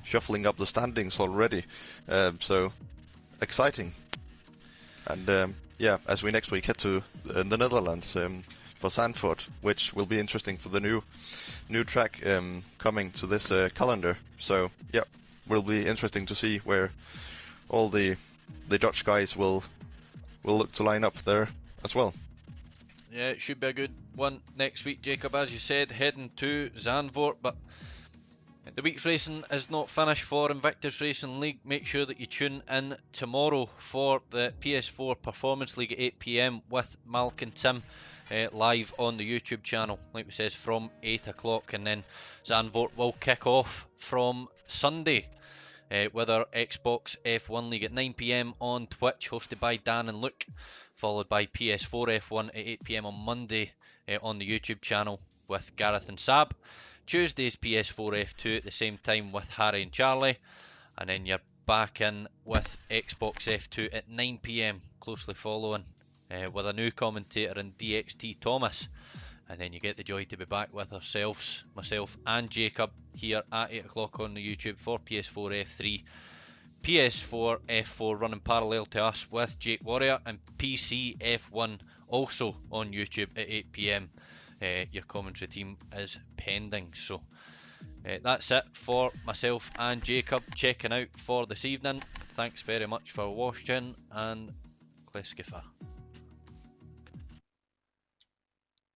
Shuffling up the standings already, so exciting. And yeah, as we next week head to the Netherlands for Zandvoort, which will be interesting for the new track coming to this calendar. So yeah, will be interesting to see where all the Dutch guys will look to line up there as well. Yeah, it should be a good one next week, Jakob, as you said, heading to Zandvoort. But the week's racing is not finished for Invictus Racing League. Make sure that you tune in tomorrow for the PS4 Performance League at 8 PM with Malk and Tim live on the YouTube channel, like we says, from 8 o'clock. And then Zandvoort will kick off from Sunday with our Xbox F1 League at 9 PM on Twitch, hosted by Dan and Luke, followed by PS4 F1 at 8 PM on Monday on the YouTube channel with Gareth and Sab. Tuesday's PS4 F2 at the same time with Harry and Charlie, and then you're back in with Xbox F2 at 9 PM, closely following with a new commentator in DXT Thomas. And then you get the joy to be back with ourselves, myself and Jakob, here at 8 o'clock on the YouTube for PS4 F3 PS4 F4 running parallel to us with Jake Warrior, and PC F1 also on YouTube at 8 PM. Your commentary team is pending. So that's it for myself and Jacob checking out for this evening. Thanks very much for watching, and Kleskifar.